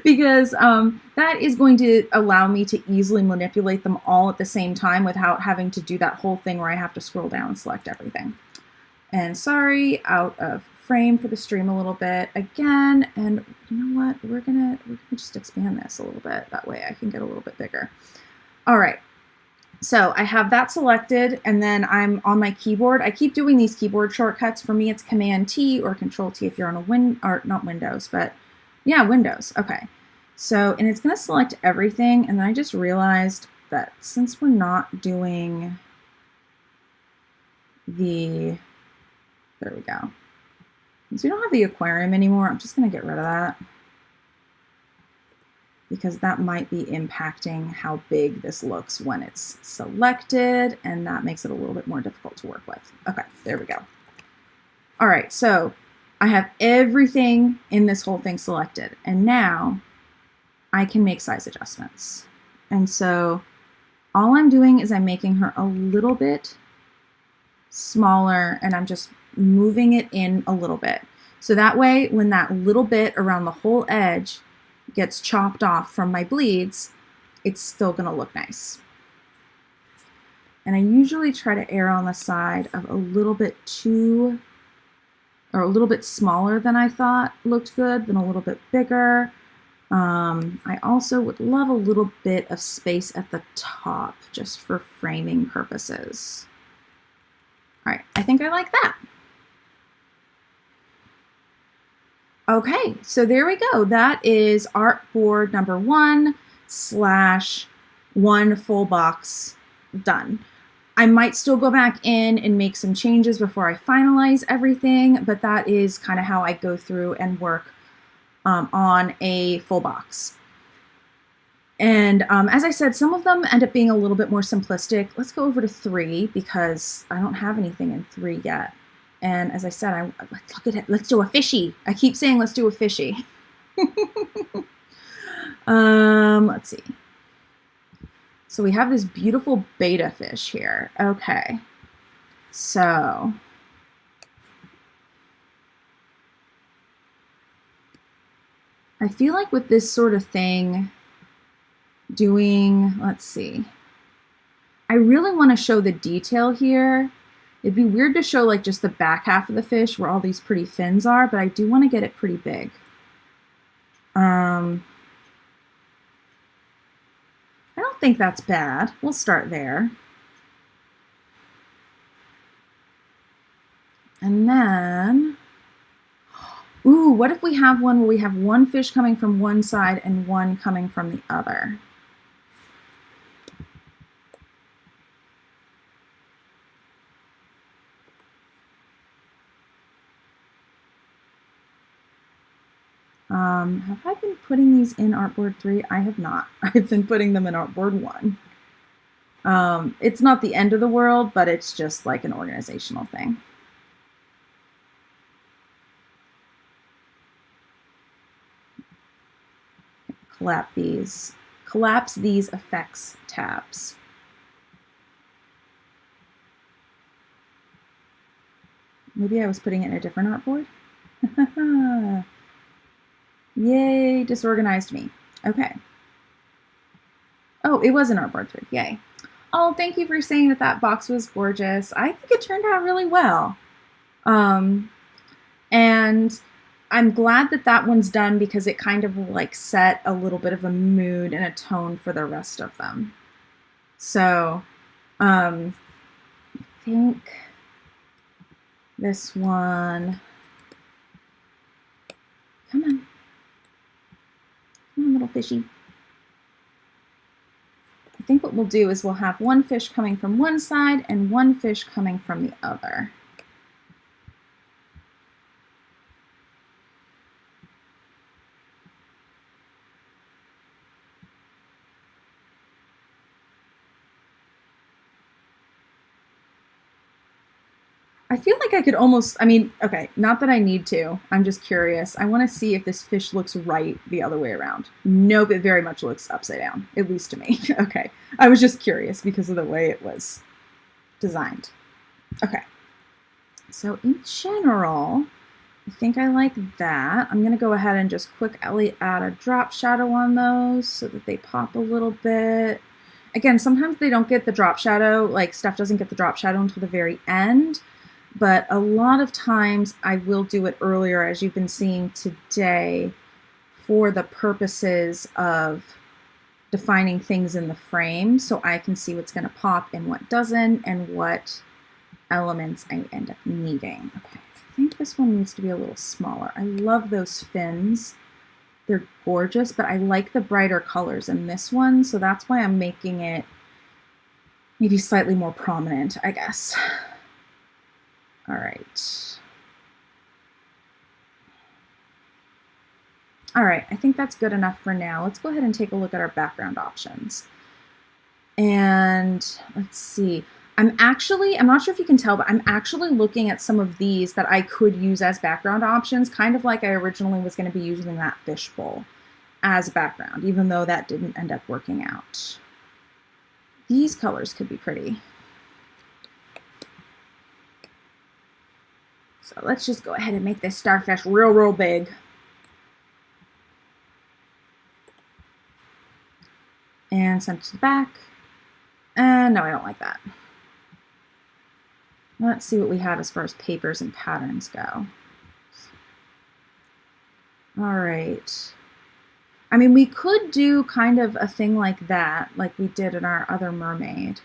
Because that is going to allow me to easily manipulate them all at the same time without having to do that whole thing where I have to scroll down and select everything. And sorry, out of frame for the stream a little bit again. And you know what? We're gonna just expand this a little bit. That way I can get a little bit bigger. All right. So I have that selected, and then I'm on my keyboard. I keep doing these keyboard shortcuts. For me, it's Command T or Control T if you're on a or not Windows, but yeah, Windows. Okay. So, and it's going to select everything. And then I just realized that since we're not doing there we go. Since we don't have the aquarium anymore, I'm just going to get rid of that, because that might be impacting how big this looks when it's selected, and that makes it a little bit more difficult to work with. Okay, there we go. All right, so I have everything in this whole thing selected, and now I can make size adjustments. And so all I'm doing is I'm making her a little bit smaller, and I'm just moving it in a little bit. So that way, when that little bit around the whole edge gets chopped off from my bleeds, it's still gonna look nice. And I usually try to err on the side of a little bit too, or a little bit smaller than I thought looked good, then a little bit bigger. I also would love a little bit of space at the top just for framing purposes. All right, I think I like that. Okay, so there we go. That is artboard number 1/1 full box done. I might still go back in and make some changes before I finalize everything, but that is kind of how I go through and work on a full box. And as I said, some of them end up being a little bit more simplistic. Let's go over to 3 because I don't have anything in 3 yet. And as I said, let's look at it. Let's do a fishy. I keep saying let's do a fishy. Let's see. So we have this beautiful betta fish here. Okay. So I feel like with this sort of thing, let's see. I really want to show the detail here. It'd be weird to show like just the back half of the fish where all these pretty fins are, but I do want to get it pretty big. I don't think that's bad. We'll start there. And then, ooh, what if we have one where we have one fish coming from one side and one coming from the other? Have I been putting these in artboard 3? I have not. I've been putting them in artboard 1. It's not the end of the world, but it's just like an organizational thing. Collapse these effects tabs. Maybe I was putting it in a different artboard. Yay, disorganized me. Okay. Oh, it was an artboard 3. Yay. Oh, thank you for saying that that box was gorgeous. I think it turned out really well. And I'm glad that that one's done because it kind of like set a little bit of a mood and a tone for the rest of them. So I think this one, come on. Come on, little fishy. I think what we'll do is we'll have one fish coming from one side and one fish coming from the other. I feel like I could almost, I mean, okay, not that I need to. I'm just curious. I want to see if this fish looks right the other way around. Nope, it very much looks upside down, at least to me. Okay, I was just curious because of the way it was designed. Okay, so in general, I think I like that. I'm going to go ahead and just quickly add a drop shadow on those so that they pop a little bit. Again, sometimes they don't get the drop shadow, like stuff doesn't get the drop shadow until the very end. But a lot of times I will do it earlier, as you've been seeing today, for the purposes of defining things in the frame so I can see what's going to pop and what doesn't and what elements I end up needing. Okay, I think this one needs to be a little smaller. I love those fins. They're gorgeous, but I like the brighter colors in this one, so that's why I'm making it maybe slightly more prominent, I guess. All right. All right, I think that's good enough for now. Let's go ahead and take a look at our background options. And let's see. I'm not sure if you can tell, but I'm actually looking at some of these that I could use as background options, kind of like I originally was going to be using that fishbowl as a background, even though that didn't end up working out. These colors could be pretty. So let's just go ahead and make this starfish real big. And send it to the back. And no, I don't like that. Let's see what we have as far as papers and patterns go. All right. I mean, we could do kind of a thing like that, like we did in our other mermaid.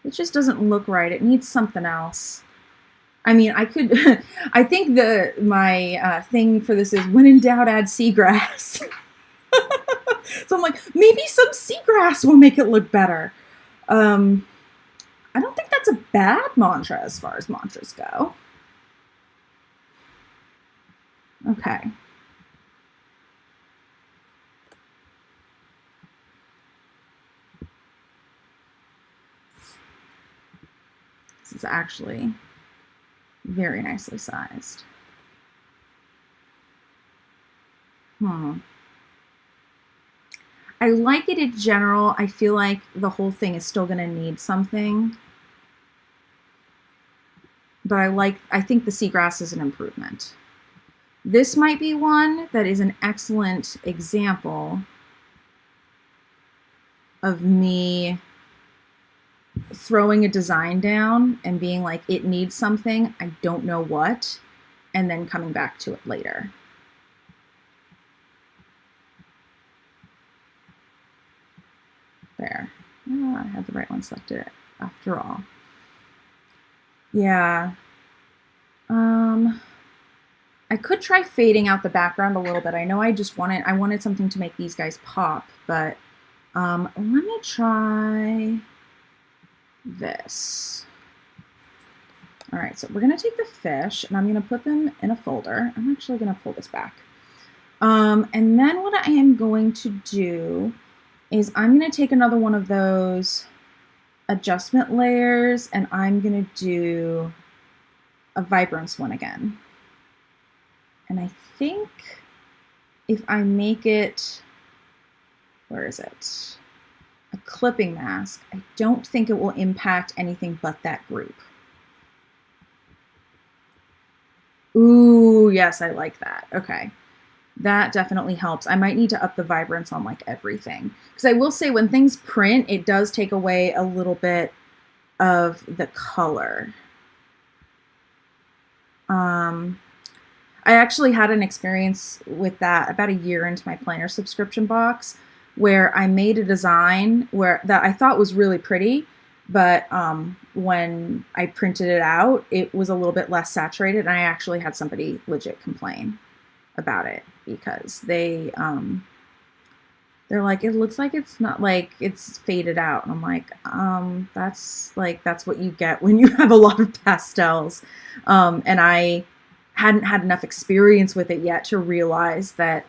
It just doesn't look right. It needs something else. I mean, I could, I think my thing for this is when in doubt, add seagrass. So I'm like, maybe some seagrass will make it look better. I don't think that's a bad mantra as far as mantras go. Okay. This is actually very nicely sized. I like it in general. I feel like the whole thing is still going to need something. But I think the seagrass is an improvement. This might be one that is an excellent example of me throwing a design down and being like, it needs something, I don't know what, and then coming back to it later. There. Oh, I had the right one selected after all. Yeah. I could try fading out the background a little bit. I know I wanted something to make these guys pop, but let me try this. All right, so we're gonna take the fish and I'm gonna put them in a folder. I'm actually gonna pull this back. And then what I am going to do is I'm gonna take another one of those adjustment layers and I'm gonna do a vibrance one again. And I think if I make it, where is it? A clipping mask, I don't think it will impact anything but that group. Ooh, yes, I like that. Okay. That definitely helps. I might need to up the vibrance on like everything. Because I will say when things print, it does take away a little bit of the color. I actually had an experience with that about a year into my planner subscription box where I made a design that I thought was really pretty, but when I printed it out, it was a little bit less saturated, and I actually had somebody legit complain about it because they're like, it looks like it's not, like it's faded out. And I'm like, that's what you get when you have a lot of pastels. And I hadn't had enough experience with it yet to realize that,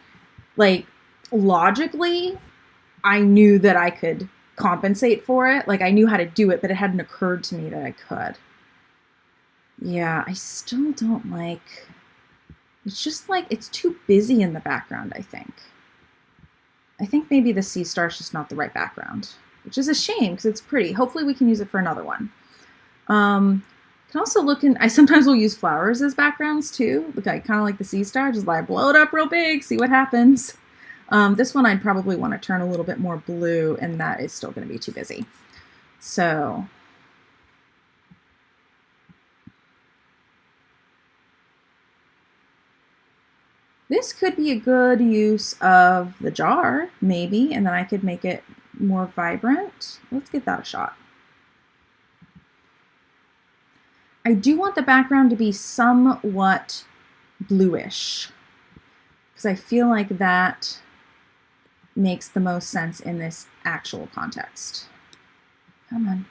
like, logically, I knew that I could compensate for it. Like I knew how to do it, but it hadn't occurred to me that I could. Yeah, I still don't like, it's just like, it's too busy in the background, I think. I think maybe the sea star is just not the right background, which is a shame because it's pretty. Hopefully we can use it for another one. Can also look in, I sometimes will use flowers as backgrounds too. Look, I kind of like the sea star, just like blow it up real big, see what happens. This one I'd probably want to turn a little bit more blue, and that is still going to be too busy. So this could be a good use of the jar, maybe, and then I could make it more vibrant. Let's give that a shot. I do want the background to be somewhat bluish because I feel like that makes the most sense in this actual context. Come on.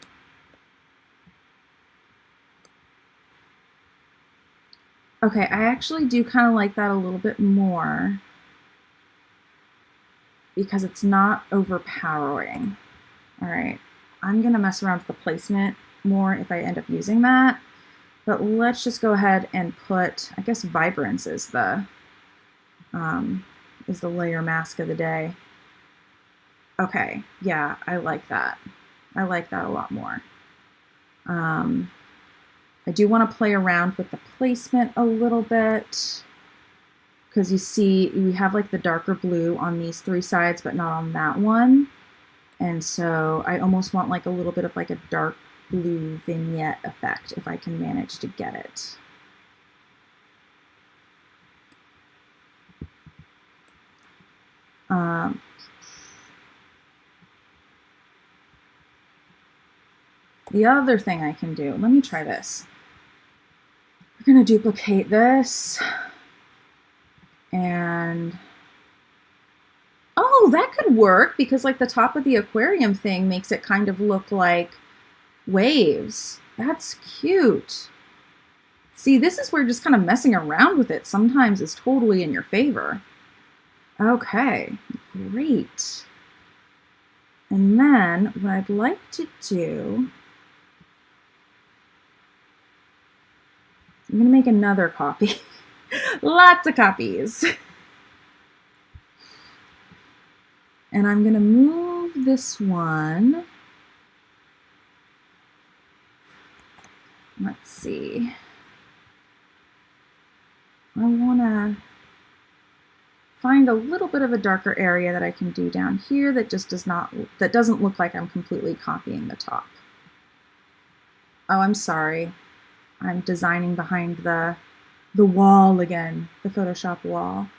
Okay, I actually do kind of like that a little bit more because it's not overpowering. All right, I'm gonna mess around with the placement more if I end up using that. But let's just go ahead and put, I guess Vibrance is the layer mask of the day. Okay, yeah, I like that. I like that a lot more. I do want to play around with the placement a little bit because you see we have like the darker blue on these three sides, but not on that one. And so I almost want like a little bit of like a dark blue vignette effect if I can manage to get it. The other thing I can do, let me try this. We're going to duplicate this and oh, that could work because like the top of the aquarium thing makes it kind of look like waves. That's cute. See, this is where just kind of messing around with it sometimes is totally in your favor. Okay, great. And then what I'd like to do, I'm going to make another copy. Lots of copies. And I'm going to move this one. Let's see. I want to find a little bit of a darker area that I can do down here that just doesn't look like I'm completely copying the top. Oh, I'm sorry. I'm designing behind the wall again, the Photoshop wall.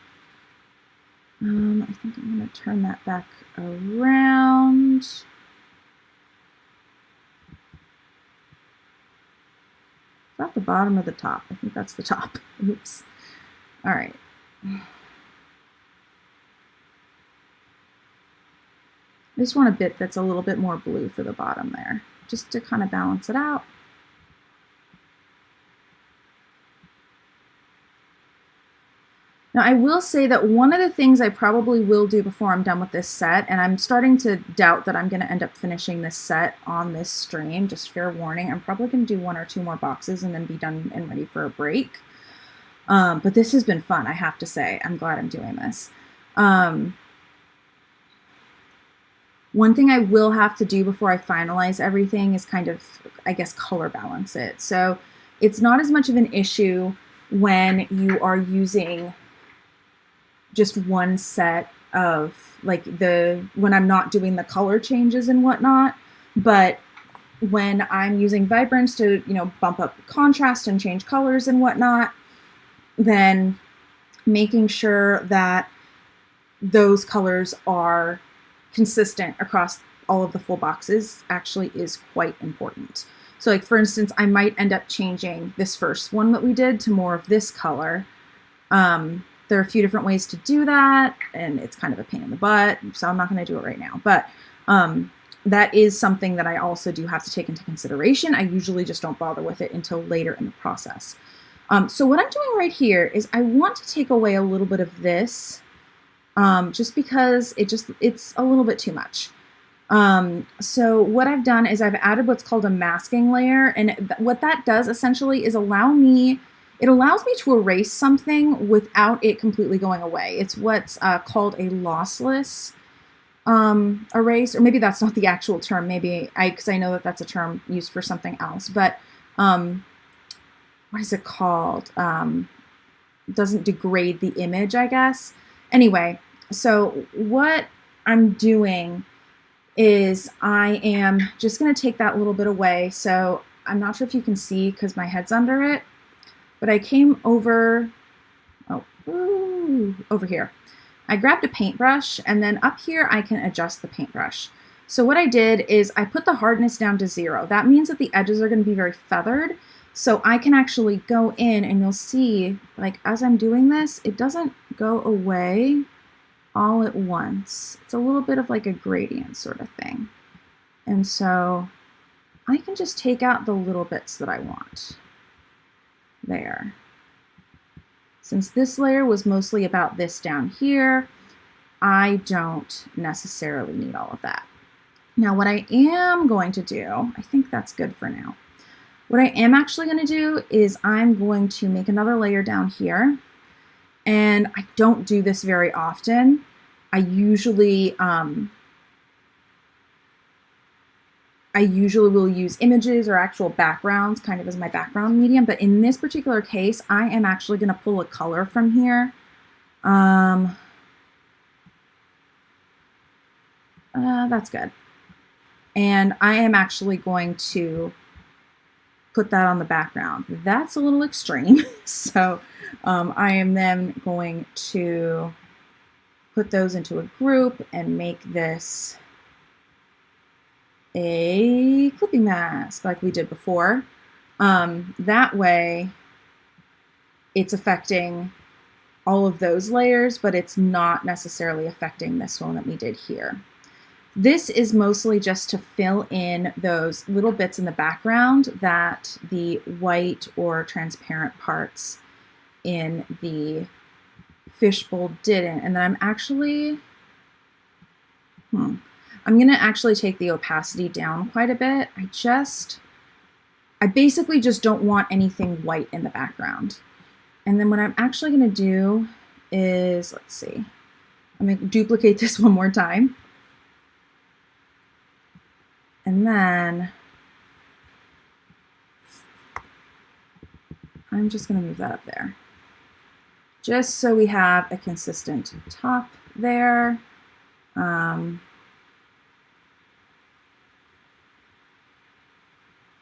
I think I'm going to turn that back around. Is that the bottom or the top? I think that's the top. Oops. All right. I just want a bit that's a little bit more blue for the bottom there, just to kind of balance it out. Now, I will say that one of the things I probably will do before I'm done with this set, and I'm starting to doubt that I'm going to end up finishing this set on this stream, just fair warning, I'm probably going to do 1 or 2 more boxes and then be done and ready for a break. But this has been fun, I have to say. I'm glad I'm doing this. One thing I will have to do before I finalize everything is kind of, I guess, color balance it. So it's not as much of an issue when you are using just one set of like when I'm not doing the color changes and whatnot, but when I'm using Vibrance to, bump up contrast and change colors and whatnot, then making sure that those colors are consistent across all of the full boxes actually is quite important. So like, for instance, I might end up changing this first one that we did to more of this color. There are a few different ways to do that, and it's kind of a pain in the butt, so I'm not going to do it right now. But that is something that I also do have to take into consideration. I usually just don't bother with it until later in the process. So what I'm doing right here is I want to take away a little bit of this, just because it's a little bit too much. So what I've done is I've added what's called a masking layer, and what that does essentially is it allows me to erase something without it completely going away. It's what's called a lossless erase, or maybe that's not the actual term. Maybe because I know that that's a term used for something else, but what is it called? Doesn't degrade the image, I guess. Anyway, so what I'm doing is I am just going to take that little bit away. So I'm not sure if you can see because my head's under it, but I came over, over here. I grabbed a paintbrush, and then up here I can adjust the paintbrush. So what I did is I put the hardness down to 0. That means that the edges are going to be very feathered. So I can actually go in, and you'll see, like, as I'm doing this, it doesn't go away all at once. It's a little bit of like a gradient sort of thing. And so I can just take out the little bits that I want there. Since this layer was mostly about this down here, I don't necessarily need all of that. Now what I am going to do, I think that's good for now. What I am actually going to do is I'm going to make another layer down here. And I don't do this very often. I usually will use images or actual backgrounds kind of as my background medium, but in this particular case, I am actually going to pull a color from here. That's good. And I am actually going to put that on the background. That's a little extreme. So I am then going to put those into a group and make this a clipping mask like we did before. That way it's affecting all of those layers, but it's not necessarily affecting this one that we did here. This is mostly just to fill in those little bits in the background that the white or transparent parts in the fishbowl didn't. And then I'm actually, I'm going to actually take the opacity down quite a bit. I basically just don't want anything white in the background. And then what I'm actually going to do is, let's see, I'm going to duplicate this one more time. And then I'm just going to move that up there, just so we have a consistent top there. All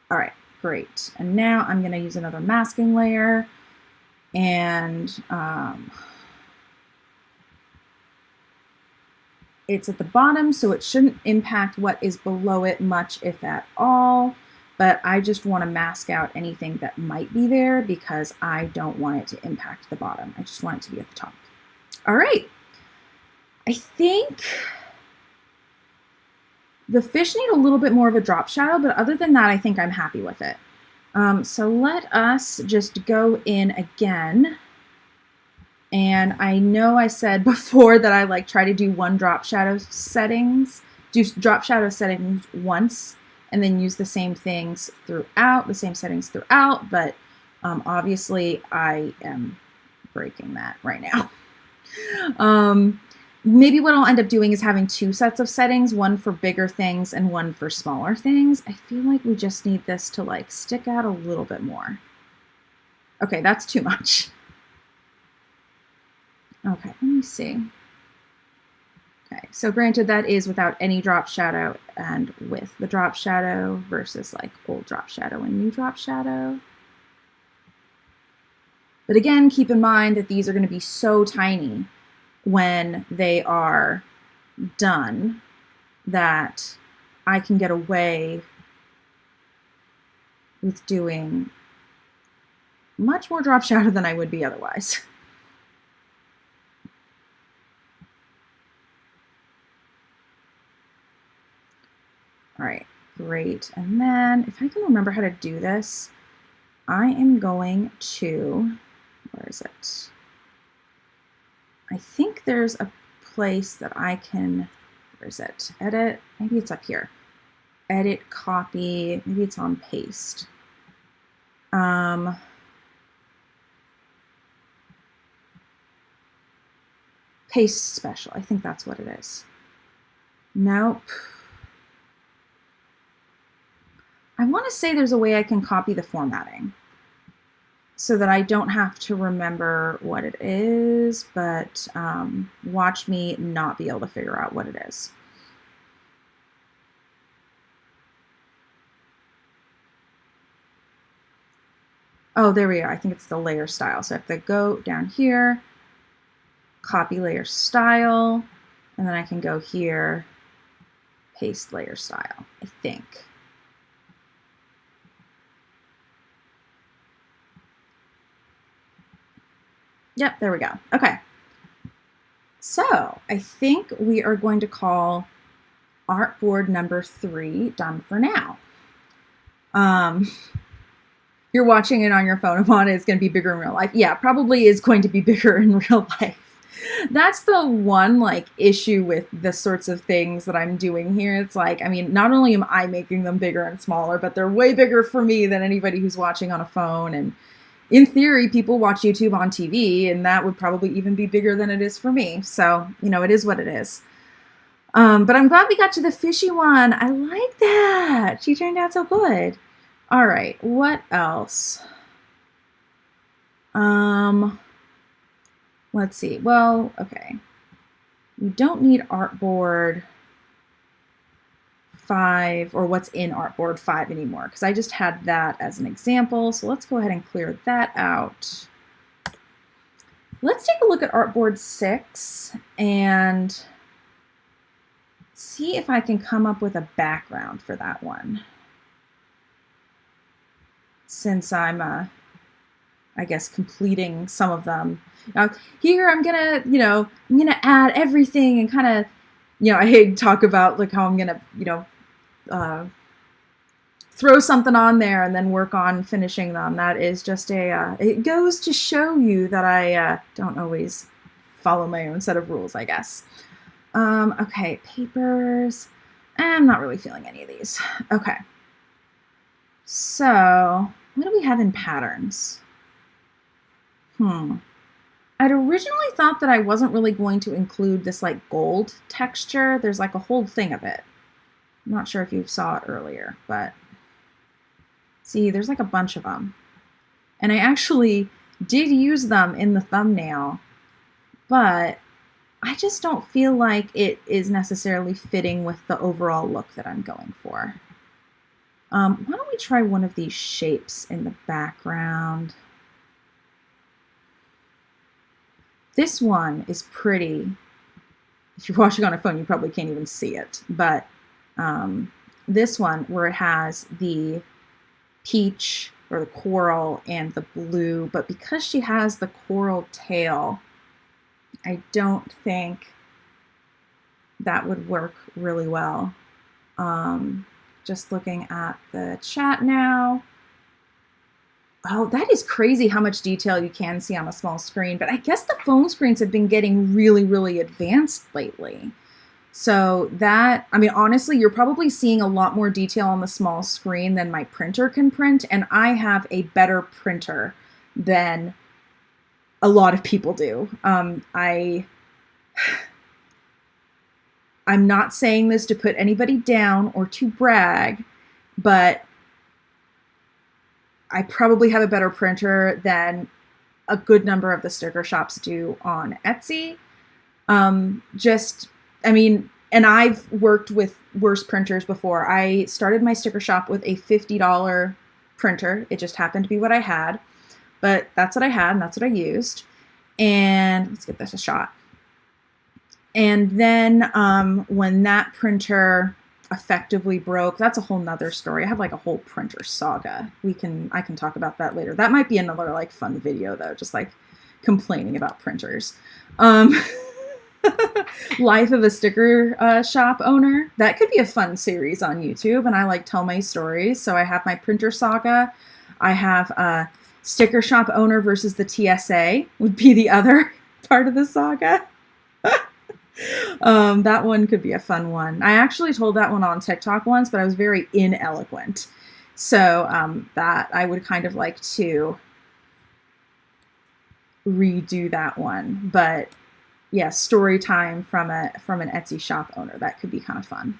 right, great. And now I'm going to use another masking layer, and it's at the bottom, so it shouldn't impact what is below it much, if at all. But I just want to mask out anything that might be there because I don't want it to impact the bottom. I just want it to be at the top. All right. I think the fish need a little bit more of a drop shadow, but other than that, I think I'm happy with it. So let us just go in again. And I know I said before that I try to do drop shadow settings once, and then use the same things throughout, the same settings throughout, but obviously I am breaking that right now. Maybe what I'll end up doing is having 2 sets of settings, one for bigger things and one for smaller things. I feel like we just need this to stick out a little bit more. Okay, that's too much. Okay, let me see. Okay, so granted that is without any drop shadow and with the drop shadow versus old drop shadow and new drop shadow. But again, keep in mind that these are going to be so tiny when they are done that I can get away with doing much more drop shadow than I would be otherwise. All right, great. And then if I can remember how to do this, I am going to, where is it? I think there's a place that I can where is it? Edit, maybe it's up here. Edit, copy, maybe it's on paste. Paste special, I think that's what it is. Nope. I want to say there's a way I can copy the formatting so that I don't have to remember what it is, but watch me not be able to figure out what it is. Oh, there we are. I think it's the layer style. So I have to go down here, copy layer style, and then I can go here, paste layer style, I think. Yep, there we go. Okay. So I think we are going to call artboard number 3 done for now. You're watching it on your phone, Ivana, it's going to be bigger in real life. Yeah, probably is going to be bigger in real life. That's the one like issue with the sorts of things that I'm doing here. It's like, I mean, not only am I making them bigger and smaller, but they're way bigger for me than anybody who's watching on a phone. And in theory, people watch YouTube on TV, and that would probably even be bigger than it is for me. So, you know, it is what it is. But I'm glad we got to the fishy one. I like that. She turned out so good. All right, what else? Let's see. Well, okay. We don't need artboard 5 or what's in artboard 5 anymore because I just had that as an example. So let's go ahead and clear that out. Let's take a look at artboard 6 and see if I can come up with a background for that one. Since I'm, I guess, completing some of them. Now, here I'm gonna, I'm gonna add everything and kind of, I hate to talk about like how I'm gonna, throw something on there and then work on finishing them. That is just it goes to show you that I don't always follow my own set of rules, I guess. Okay, papers. I'm not really feeling any of these. Okay. So, what do we have in patterns? I'd originally thought that I wasn't really going to include this like gold texture. There's like a whole thing of it. I'm not sure if you saw it earlier, but see, there's like a bunch of them. And I actually did use them in the thumbnail, but I just don't feel like it is necessarily fitting with the overall look that I'm going for. Why don't we try one of these shapes in the background? This one is pretty. If you're watching on a phone, you probably can't even see it. But this one, where it has the peach or the coral and the blue, but because she has the coral tail, I don't think that would work really well. Just looking at the chat now. Oh, that is crazy how much detail you can see on a small screen, but I guess the phone screens have been getting really, really advanced lately. So that, I mean, honestly, you're probably seeing a lot more detail on the small screen than my printer can print, and I have a better printer than a lot of people do. I'm not saying this to put anybody down or to brag, but I probably have a better printer than a good number of the sticker shops do on Etsy. And I've worked with worse printers before. I started my sticker shop with a $50 printer. It just happened to be what I had, but that's what I had and that's what I used. And let's give this a shot. And then when that printer effectively broke, that's a whole nother story. I have like a whole printer saga. I can talk about that later. That might be another like fun video though, just like complaining about printers. Life of a sticker shop owner. That could be a fun series on YouTube, and I like tell my stories. So I have my printer saga. I have sticker shop owner versus the TSA would be the other part of the saga. That one could be a fun one. I actually told that one on TikTok once, but I was very ineloquent. So that I would kind of like to redo that one. But yeah, story time from an Etsy shop owner. That could be kind of fun.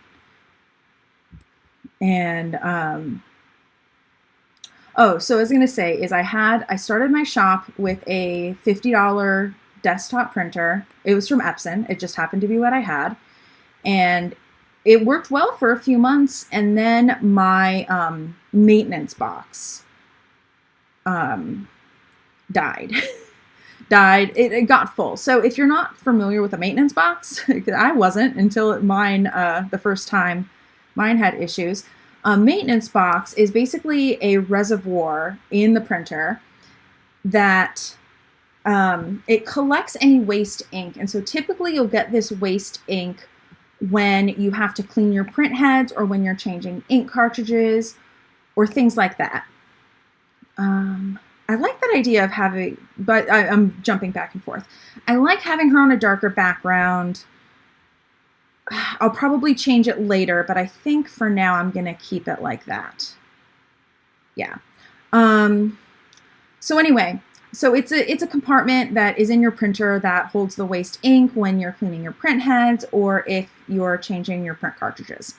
And oh, so I was gonna say is I started my shop with a $50 desktop printer. It was from Epson. It just happened to be what I had, and it worked well for a few months. And then my maintenance box died. It got full. So if you're not familiar with a maintenance box, I wasn't until mine the first time mine had issues. A maintenance box is basically a reservoir in the printer that it collects any waste ink. And so typically you'll get this waste ink when you have to clean your print heads or when you're changing ink cartridges or things like that. I like that idea of having, but I'm jumping back and forth. I like having her on a darker background. I'll probably change it later, but I think for now I'm going to keep it like that. Yeah. So anyway, so it's a compartment that is in your printer that holds the waste ink when you're cleaning your print heads or if you're changing your print cartridges.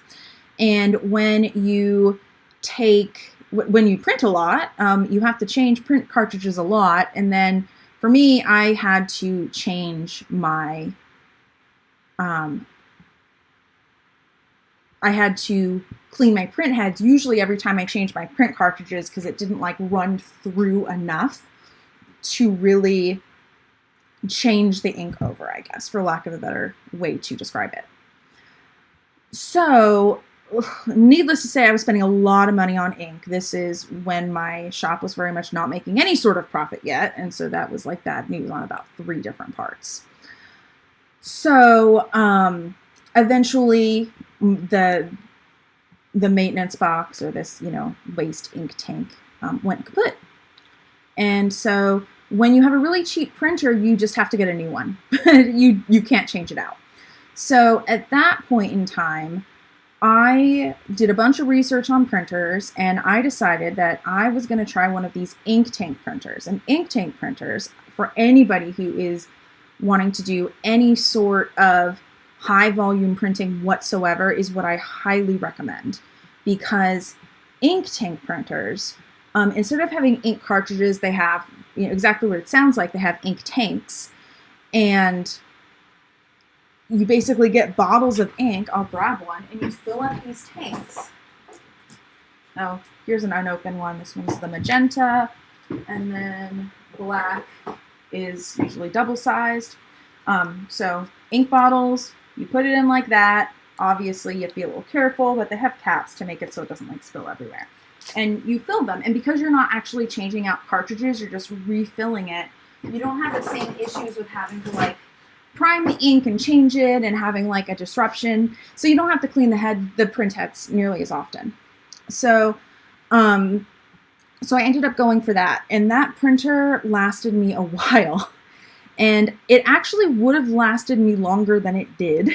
And when you print a lot, you have to change print cartridges a lot. And then for me, I had to change my, I had to clean my print heads usually every time I changed my print cartridges because it didn't like run through enough to really change the ink over, I guess, for lack of a better way to describe it. So needless to say, I was spending a lot of money on ink. This is when my shop was very much not making any sort of profit yet. And so that was like bad news on about 3 different parts. So eventually the maintenance box or this, waste ink tank went kaput. And so when you have a really cheap printer, you just have to get a new one. You can't change it out. So at that point in time, I did a bunch of research on printers and I decided that I was going to try one of these ink tank printers. And ink tank printers, for anybody who is wanting to do any sort of high volume printing whatsoever, is what I highly recommend, because ink tank printers, instead of having ink cartridges, they have exactly what it sounds like. They have ink tanks, and you basically get bottles of ink. I'll grab one, and you fill up these tanks. Oh, here's an unopened one. This one's the magenta, and then black is usually double-sized. So ink bottles, you put it in like that. Obviously, you have to be a little careful, but they have caps to make it so it doesn't spill everywhere. And you fill them, and because you're not actually changing out cartridges, you're just refilling it. You don't have the same issues with having to prime the ink and change it and having a disruption. So you don't have to clean the print heads nearly as often. So, so I ended up going for that, and that printer lasted me a while, and it actually would have lasted me longer than it did,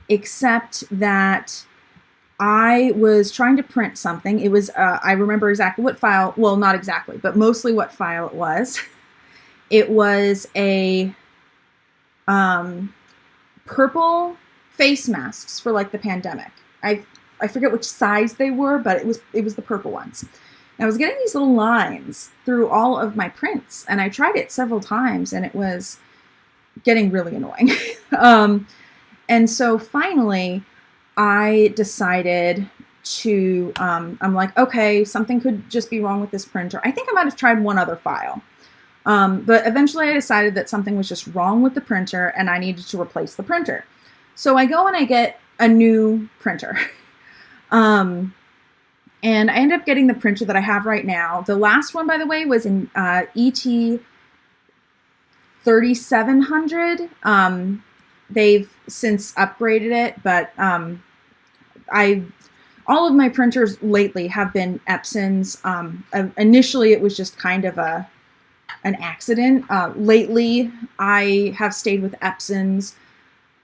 except that I was trying to print something. It was, I remember exactly what file, well, not exactly, but mostly what file it was. It was a purple face masks for the pandemic. I forget which size they were, but it was the purple ones. And I was getting these little lines through all of my prints, and I tried it several times, and it was getting really annoying. And so finally, I decided to, I'm like, okay, something could just be wrong with this printer. I think I might have tried one other file. But eventually I decided that something was just wrong with the printer and I needed to replace the printer. So I go and I get a new printer. And I ended up getting the printer that I have right now. The last one, by the way, was an ET 3700. They've since upgraded it, but all of my printers lately have been Epsons. Initially, it was just kind of an accident. Lately, I have stayed with Epsons.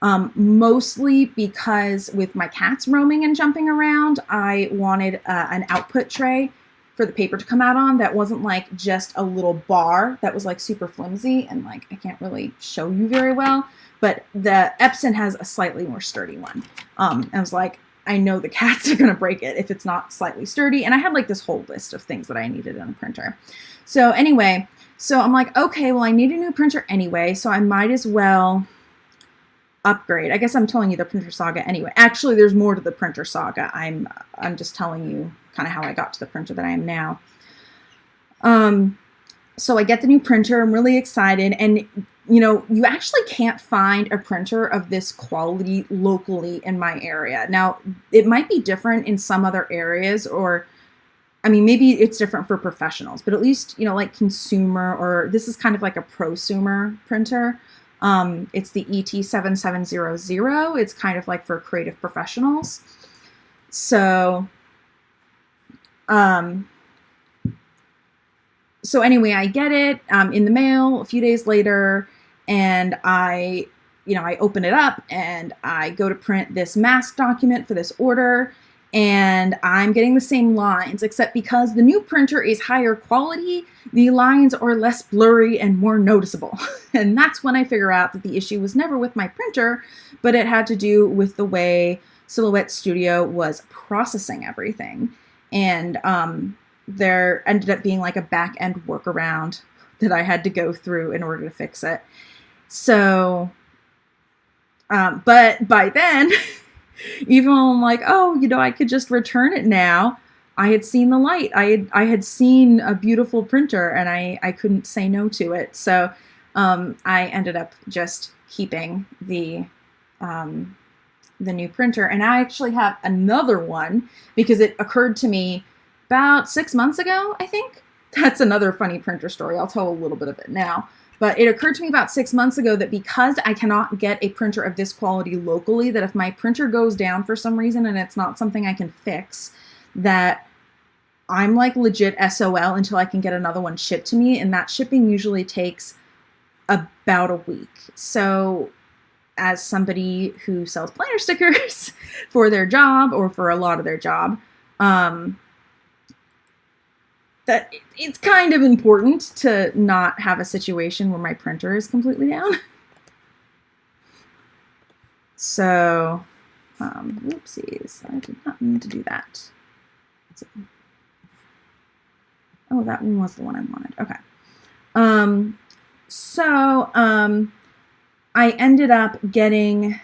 Mostly because with my cats roaming and jumping around, I wanted an output tray for the paper to come out on that wasn't like just a little bar that was like super flimsy and like I can't really show you very well, but the Epson has a slightly more sturdy one. I was like, I know the cats are gonna break it if it's not slightly sturdy, and I had like this whole list of things that I needed in a printer. So anyway, so I'm like, okay, well I need a new printer anyway, so I might as well upgrade. I guess I'm telling you the printer saga anyway. Actually, there's more to the printer saga. I'm just telling you kind of how I got to the printer that I am now. So I get the new printer. I'm really excited. And, you know, you actually can't find a printer of this quality locally in my area. Now, it might be different in some other areas, or, I mean, maybe it's different for professionals, but at least, you know, like consumer, or this is kind of like a prosumer printer. It's the ET7700. It's kind of like for creative professionals. So, so anyway, I get it in the mail a few days later, and I open it up and I go to print this mask document for this order, and I'm getting the same lines, except because the new printer is higher quality, the lines are less blurry and more noticeable. And that's when I figure out that the issue was never with my printer, but it had to do with the way Silhouette Studio was processing everything. And there ended up being like a back-end workaround that I had to go through in order to fix it. So, but by then, even though I'm like, oh, you know, I could just return it now, I had seen the light. I had seen a beautiful printer, and I couldn't say no to it. So I ended up just keeping the new printer. And I actually have another one because it occurred to me about 6 months ago, I think. That's another funny printer story. I'll tell a little bit of it now. But it occurred to me about 6 months ago that because I cannot get a printer of this quality locally, that if my printer goes down for some reason and it's not something I can fix, that I'm like legit SOL until I can get another one shipped to me. And that shipping usually takes about a week. So as somebody who sells planner stickers for their job, or for a lot of their job, that it's kind of important to not have a situation where my printer is completely down. So, whoopsies, I did not mean to do that. Oh, that one was the one I wanted. Okay. I ended up getting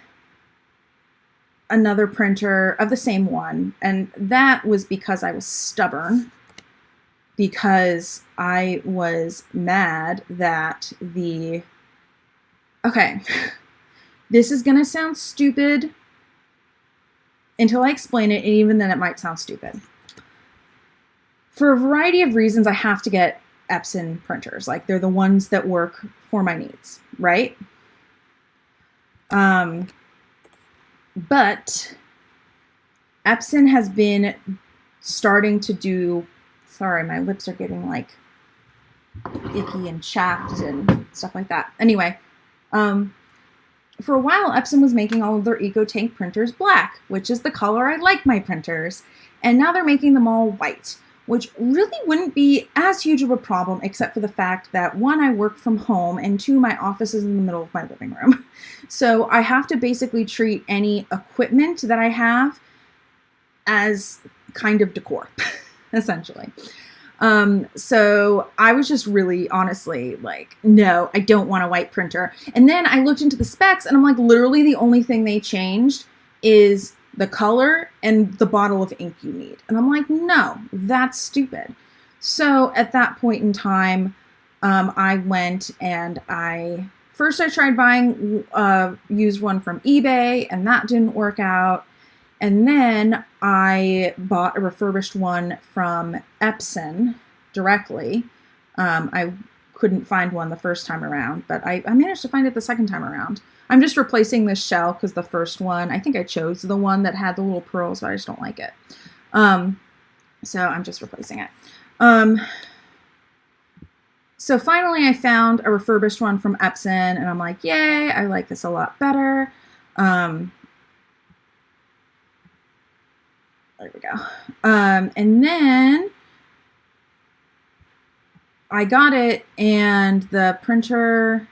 another printer of the same one, and that was because I was stubborn. Because I was mad that okay, this is gonna sound stupid until I explain it, and even then it might sound stupid. For a variety of reasons, I have to get Epson printers. Like, they're the ones that work for my needs, right? But Epson has been starting to do, sorry, my lips are getting like icky and chapped and stuff like that. Anyway, for a while, Epson was making all of their EcoTank printers black, which is the color I like my printers. And now they're making them all white, which really wouldn't be as huge of a problem, except for the fact that, one, I work from home, and two, my office is in the middle of my living room. So I have to basically treat any equipment that I have as kind of decor, essentially. So I was just really honestly like, no, I don't want a white printer. And then I looked into the specs, and I'm like, literally the only thing they changed is the color and the bottle of ink you need. And I'm like, no, that's stupid. So at that point in time, I went and I tried buying used one from eBay, and that didn't work out. And then I bought a refurbished one from Epson directly. I couldn't find one the first time around, but I managed to find it the second time around. I'm just replacing this shell because the first one, I think I chose the one that had the little pearls, but I just don't like it. So I'm just replacing it. So finally I found a refurbished one from Epson, and I'm like, yay, I like this a lot better. There we go. And then I got it, and the printer,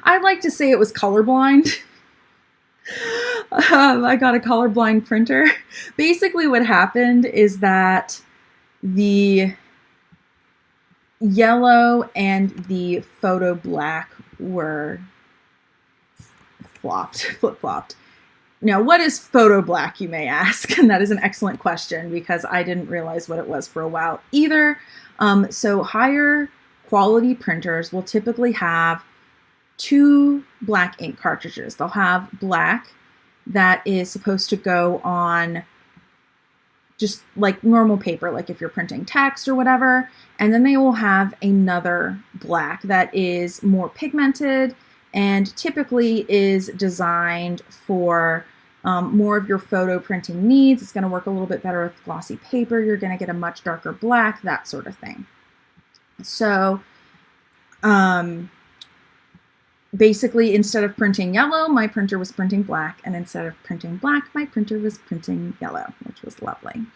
I like to say it was colorblind. I got a colorblind printer. Basically what happened is that the yellow and the photo black were flip-flopped. Now, what is photo black, you may ask? And that is an excellent question, because I didn't realize what it was for a while either. So higher quality printers will typically have 2 black ink cartridges. They'll have black that is supposed to go on just like normal paper, like if you're printing text or whatever. And then they will have another black that is more pigmented and typically is designed for more of your photo printing needs. It's going to work a little bit better with glossy paper. You're going to get a much darker black, that sort of thing. So basically, instead of printing yellow, my printer was printing black, and instead of printing black, my printer was printing yellow, which was lovely.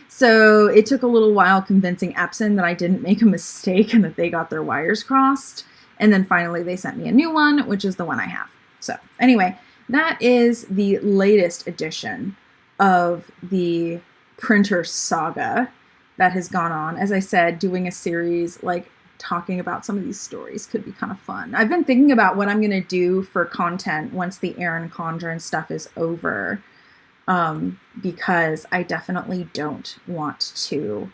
So it took a little while convincing Epson that I didn't make a mistake and that they got their wires crossed. And then finally they sent me a new one, which is the one I have. So anyway, that is the latest edition of the printer saga that has gone on. As I said, doing a series like talking about some of these stories could be kind of fun. I've been thinking about what I'm going to do for content once the Erin Condren stuff is over, because I definitely don't want to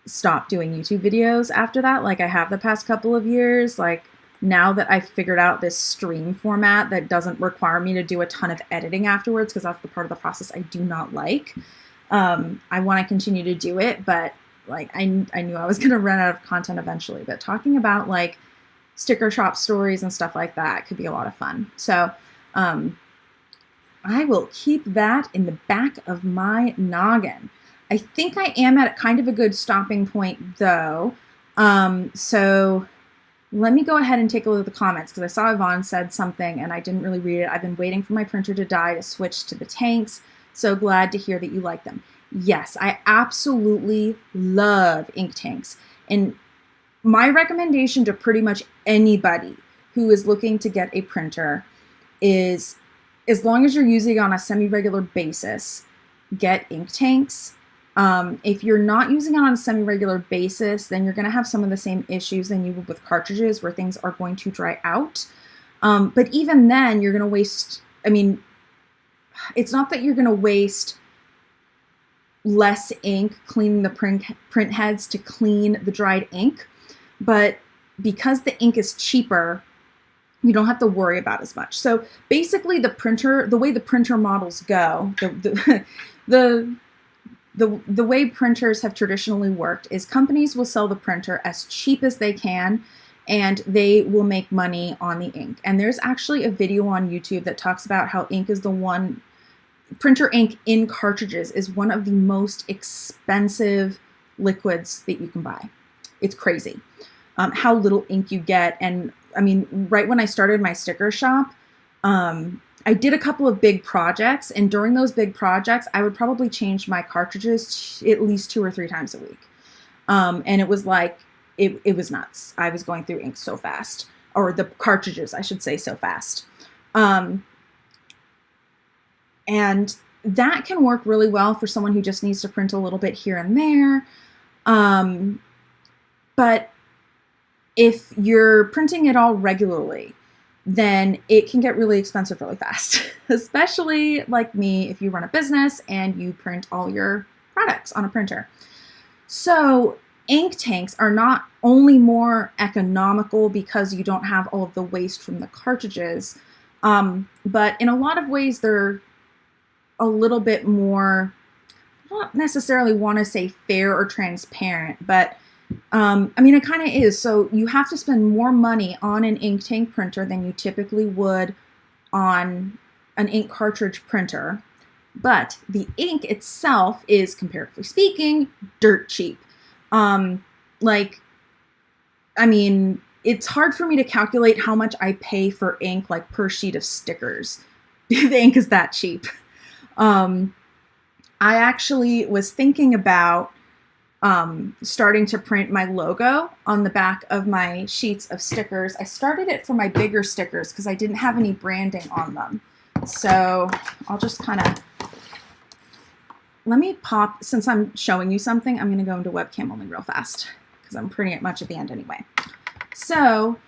stop doing YouTube videos after that, like I have the past couple of years. Like, now that I've figured out this stream format that doesn't require me to do a ton of editing afterwards, because that's the part of the process I do not like, I want to continue to do it, but like I knew I was going to run out of content eventually. But talking about like sticker shop stories and stuff like that could be a lot of fun. So I will keep that in the back of my noggin. I think I am at kind of a good stopping point though. So let me go ahead and take a look at the comments, because I saw Yvonne said something and I didn't really read it. I've been waiting for my printer to die to switch to the tanks. So glad to hear that you like them. Yes, I absolutely love ink tanks. And my recommendation to pretty much anybody who is looking to get a printer is, as long as you're using it on a semi-regular basis, get ink tanks. If you're not using it on a semi-regular basis, then you're going to have some of the same issues than you would with cartridges, where things are going to dry out. But even then, you're going to waste, I mean, it's not that you're going to waste less ink cleaning the print heads to clean the dried ink, but because the ink is cheaper, you don't have to worry about as much. So basically the way the printer models go, the way printers have traditionally worked is companies will sell the printer as cheap as they can, and they will make money on the ink. And there's actually a video on YouTube that talks about how printer ink in cartridges is one of the most expensive liquids that you can buy. It's crazy how little ink you get. And I mean, right when I started my sticker shop, I did a couple of big projects, and during those big projects, I would probably change my cartridges at least 2 or 3 times a week. And it was like, it was nuts. I was going through ink so fast, or the cartridges, I should say, so fast. And that can work really well for someone who just needs to print a little bit here and there. But if you're printing it all regularly, then it can get really expensive really fast, especially like me, if you run a business and you print all your products on a printer. So ink tanks are not only more economical because you don't have all of the waste from the cartridges, but in a lot of ways they're a little bit more, I don't necessarily want to say fair or transparent, but I mean, it kind of is. So you have to spend more money on an ink tank printer than you typically would on an ink cartridge printer. But the ink itself is, comparatively speaking, dirt cheap. I mean, it's hard for me to calculate how much I pay for ink, like per sheet of stickers. The ink is that cheap. I actually was thinking about starting to print my logo on the back of my sheets of stickers. I started it for my bigger stickers because I didn't have any branding on them. So I'll just kind of, let me pop, since I'm showing you something, I'm going to go into webcam only real fast because I'm printing it much at the end anyway. So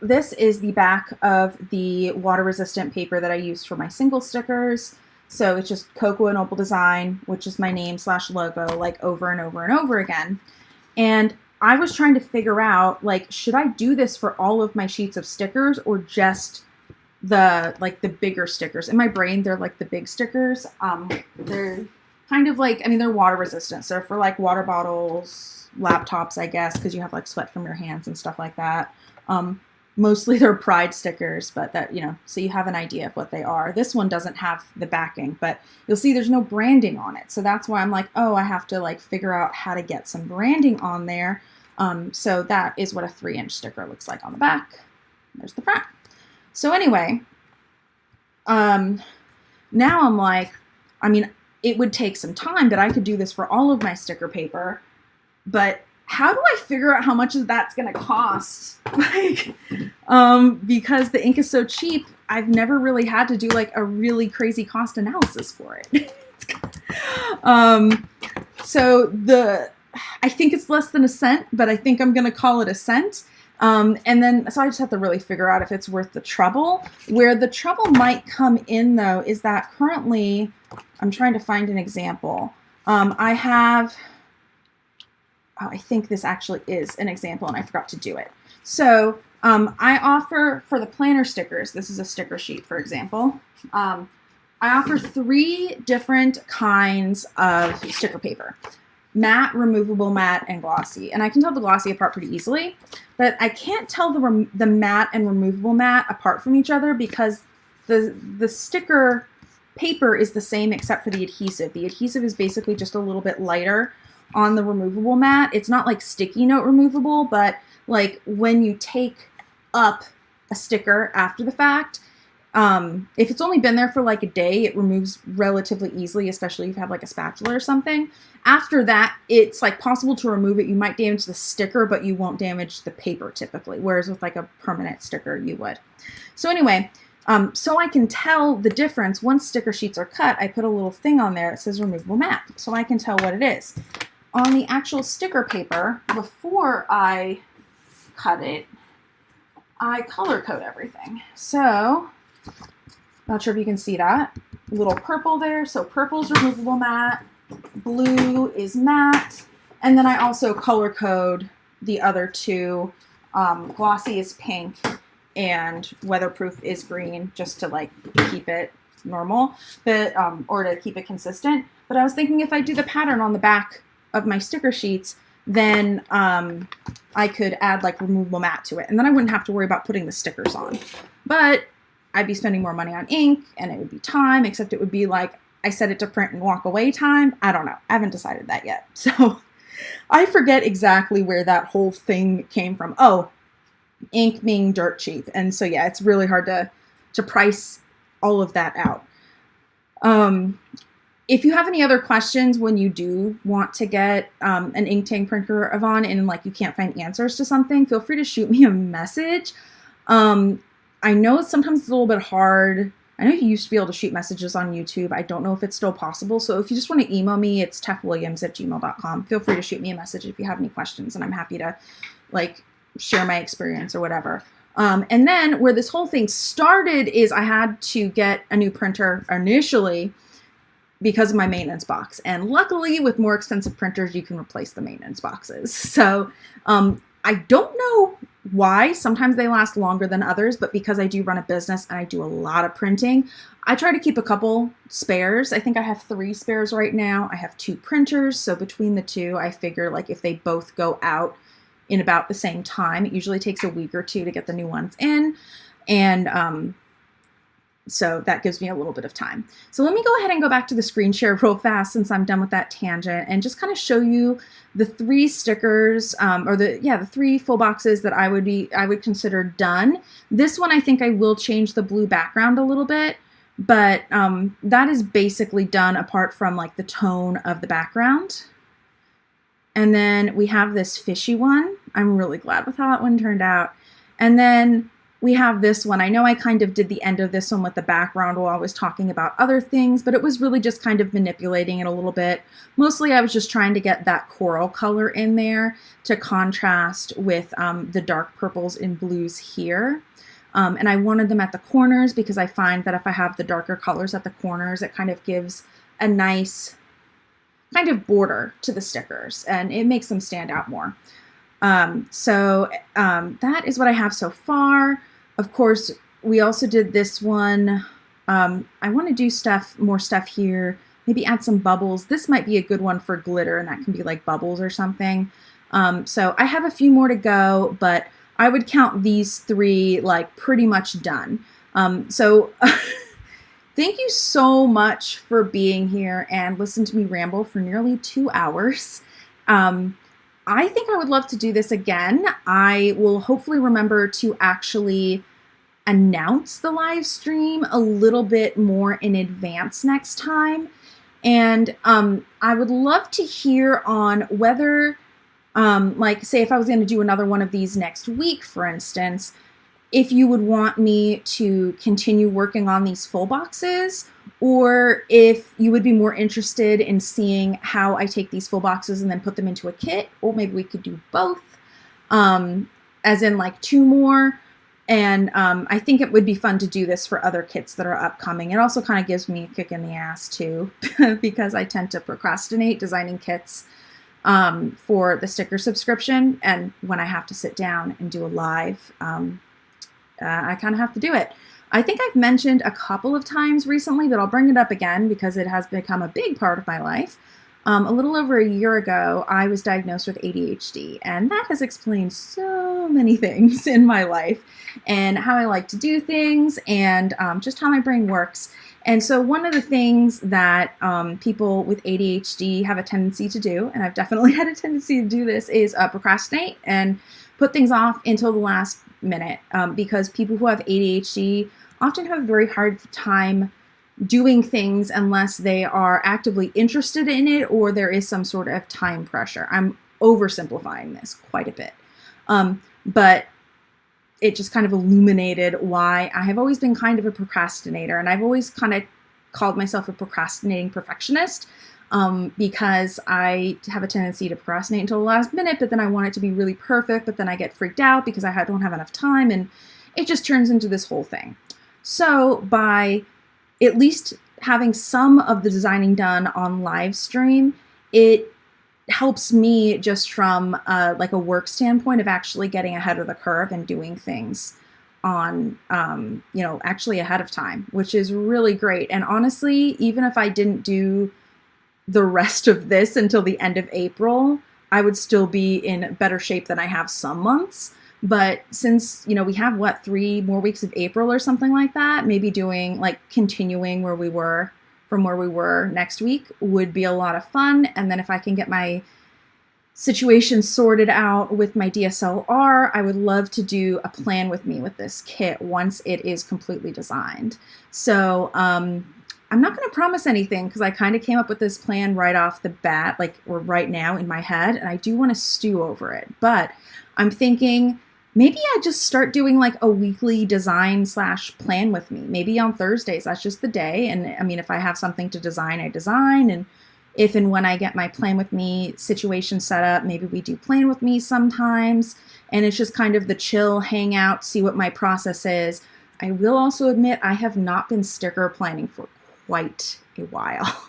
this is the back of the water resistant paper that I used for my single stickers. So it's just Cocoa and Opal Design, which is my name / logo, like over and over and over again. And I was trying to figure out, like, should I do this for all of my sheets of stickers or just the bigger stickers? In my brain, they're like the big stickers. They're kind of like, I mean, they're water resistant. So for like water bottles, laptops, I guess, because you have like sweat from your hands and stuff like that. Mostly they're Pride stickers, but that, you know, so you have an idea of what they are. This one doesn't have the backing, but you'll see there's no branding on it. So that's why I'm like, oh, I have to like figure out how to get some branding on there. So that is what a 3-inch sticker looks like on the back. There's the front. So anyway, now I'm like, I mean, it would take some time, but I could do this for all of my sticker paper, but how do I figure out how much of that's going to cost? Like, because the ink is so cheap, I've never really had to do like a really crazy cost analysis for it. So I think it's less than a cent, but I think I'm going to call it a cent. And then, so I just have to really figure out if it's worth the trouble. Where the trouble might come in though, is that currently, I'm trying to find an example. I have, I think this actually is an example and I forgot to do it. So I offer for the planner stickers, this is a sticker sheet, for example. I offer 3 different kinds of sticker paper: matte, removable matte, and glossy. And I can tell the glossy apart pretty easily, but I can't tell the matte and removable matte apart from each other because the sticker paper is the same except for the adhesive. The adhesive is basically just a little bit lighter on the removable matte. It's not like sticky note removable, but like when you take up a sticker after the fact, if it's only been there for like a day, it removes relatively easily, especially if you have like a spatula or something. After that, it's like possible to remove it. You might damage the sticker, but you won't damage the paper typically, whereas with like a permanent sticker, you would. So anyway, so I can tell the difference. Once sticker sheets are cut, I put a little thing on there that says removable matte, so I can tell what it is. On the actual sticker paper, before I cut it, I color code everything. So, not sure if you can see that. A little purple there. So purple's removable matte, blue is matte, and then I also color code the other 2. Glossy is pink and weatherproof is green, just to like keep it normal, but or to keep it consistent. But I was thinking if I do the pattern on the back of my sticker sheets, then I could add like removable matte to it, and then I wouldn't have to worry about putting the stickers on. But I'd be spending more money on ink, and it would be time, except it would be like I set it to print and walk away time. I don't know. I haven't decided that yet. So I forget exactly where that whole thing came from. Oh, ink being dirt cheap. And so yeah, it's really hard to price all of that out. If you have any other questions when you do want to get an ink tank printer, Yvonne, and like you can't find answers to something, feel free to shoot me a message. I know sometimes it's a little bit hard. I know you used to be able to shoot messages on YouTube. I don't know if it's still possible. So if you just want to email me, it's tefwilliams@gmail.com. Feel free to shoot me a message if you have any questions, and I'm happy to like share my experience or whatever. And then where this whole thing started is I had to get a new printer initially because of my maintenance box. And luckily with more expensive printers, you can replace the maintenance boxes. So I don't know why. Sometimes they last longer than others, but because I do run a business and I do a lot of printing, I try to keep a couple spares. I think I have 3 spares right now. I have 2 printers. So between the 2, I figure like if they both go out in about the same time, it usually takes a week or 2 to get the new ones in. And So that gives me a little bit of time. So let me go ahead and go back to the screen share real fast since I'm done with that tangent, and just kind of show you the 3 stickers, or the 3 full boxes that I would consider done. This one, I think I will change the blue background a little bit, but that is basically done apart from like the tone of the background. And then we have this fishy one. I'm really glad with how that one turned out. And then we have this one. I know I kind of did the end of this one with the background while I was talking about other things, but it was really just kind of manipulating it a little bit. Mostly I was just trying to get that coral color in there to contrast with the dark purples and blues here. And I wanted them at the corners because I find that if I have the darker colors at the corners, it kind of gives a nice kind of border to the stickers and it makes them stand out more. So that is what I have so far. Of course, we also did this one. I want to do more stuff here, maybe add some bubbles. This might be a good one for glitter, and that can be like bubbles or something. So I have a few more to go, but I would count these 3 like pretty much done. So thank you so much for being here and listen to me ramble for nearly 2 hours. I think I would love to do this again. I will hopefully remember to actually announce the live stream a little bit more in advance next time. And I would love to hear on whether, like say if I was going to do another one of these next week, for instance, if you would want me to continue working on these full boxes, or if you would be more interested in seeing how I take these full boxes and then put them into a kit, or maybe we could do both, as in like 2 more. And I think it would be fun to do this for other kits that are upcoming. It also kind of gives me a kick in the ass too, because I tend to procrastinate designing kits for the sticker subscription. And when I have to sit down and do a live, I kind of have to do it. I think I've mentioned a couple of times recently, but I'll bring it up again because it has become a big part of my life. A little over a year ago, I was diagnosed with ADHD, and that has explained so many things in my life and how I like to do things and just how my brain works. And so one of the things that people with ADHD have a tendency to do, and I've definitely had a tendency to do this, is procrastinate and put things off until the last minute, because people who have ADHD often have a very hard time doing things unless they are actively interested in it or there is some sort of time pressure. I'm oversimplifying this quite a bit, but it just kind of illuminated why I have always been kind of a procrastinator, and I've always kind of called myself a procrastinating perfectionist, because I have a tendency to procrastinate until the last minute, but then I want it to be really perfect, but then I get freaked out because I don't have enough time, and it just turns into this whole thing. So by at least having some of the designing done on live stream, it helps me just from like a work standpoint of actually getting ahead of the curve and doing things on, actually ahead of time, which is really great. And honestly, even if I didn't do the rest of this until the end of April, I would still be in better shape than I have some months. But since, we have 3 more weeks of April or something like that, maybe doing continuing where we were next week would be a lot of fun. And then if I can get my situation sorted out with my DSLR, I would love to do a plan with me with this kit once it is completely designed. So, I'm not going to promise anything because I kind of came up with this plan right off the bat, or right now in my head, and I do want to stew over it. But I'm thinking maybe I just start doing a weekly design / plan with me. Maybe on Thursdays, that's just the day. And I mean, if I have something to design, I design. And if and when I get my plan with me situation set up, maybe we do plan with me sometimes. And it's just kind of the chill hangout, see what my process is. I will also admit I have not been sticker planning for quite a while.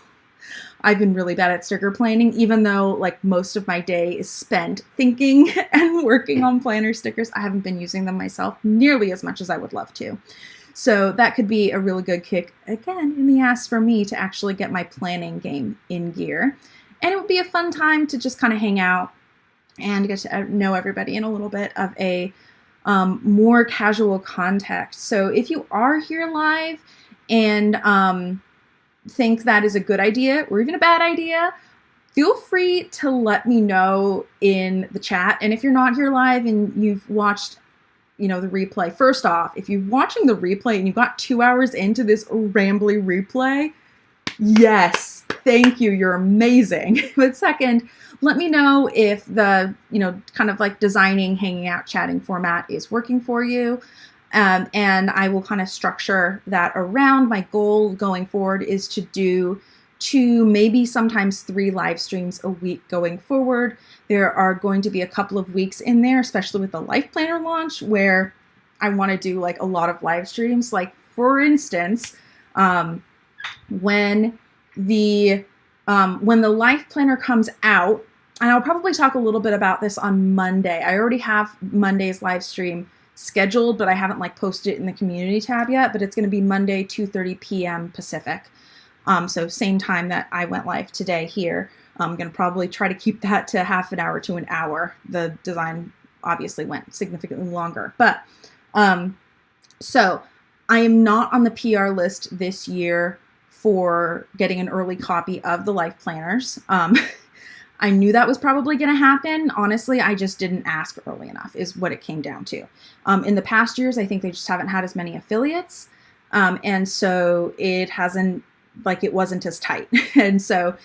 I've been really bad at sticker planning, even though most of my day is spent thinking and working on planner stickers. I haven't been using them myself nearly as much as I would love to. So that could be a really good kick, again, in the ass for me to actually get my planning game in gear. And it would be a fun time to just kind of hang out and get to know everybody in a little bit of a more casual context. So if you are here live and think that is a good idea or even a bad idea, feel free to let me know in the chat. And if you're not here live and you've watched, the replay, first off, if you're watching the replay and you got 2 hours into this rambly replay, yes, thank you, you're amazing. But second, let me know if the, kind of like designing, hanging out, chatting format is working for you. And I will kind of structure that around. My goal going forward is to do 2, maybe sometimes 3 live streams a week going forward. There are going to be a couple of weeks in there, especially with the LifePlanner launch, where I want to do like a lot of live streams. Like for instance, when the LifePlanner comes out, and I'll probably talk a little bit about this on Monday. I already have Monday's live stream scheduled, but I haven't like posted it in the community tab yet, but it's going to be Monday, 2:30 p.m. Pacific. So same time that I went live today here. I'm going to probably try to keep that to half an hour to an hour. The design obviously went significantly longer, but so I am not on the PR list this year for getting an early copy of the LifePlanners. I knew that was probably going to happen. Honestly, I just didn't ask early enough is what it came down to. In the past years, I think they just haven't had as many affiliates. And so it wasn't as tight. And so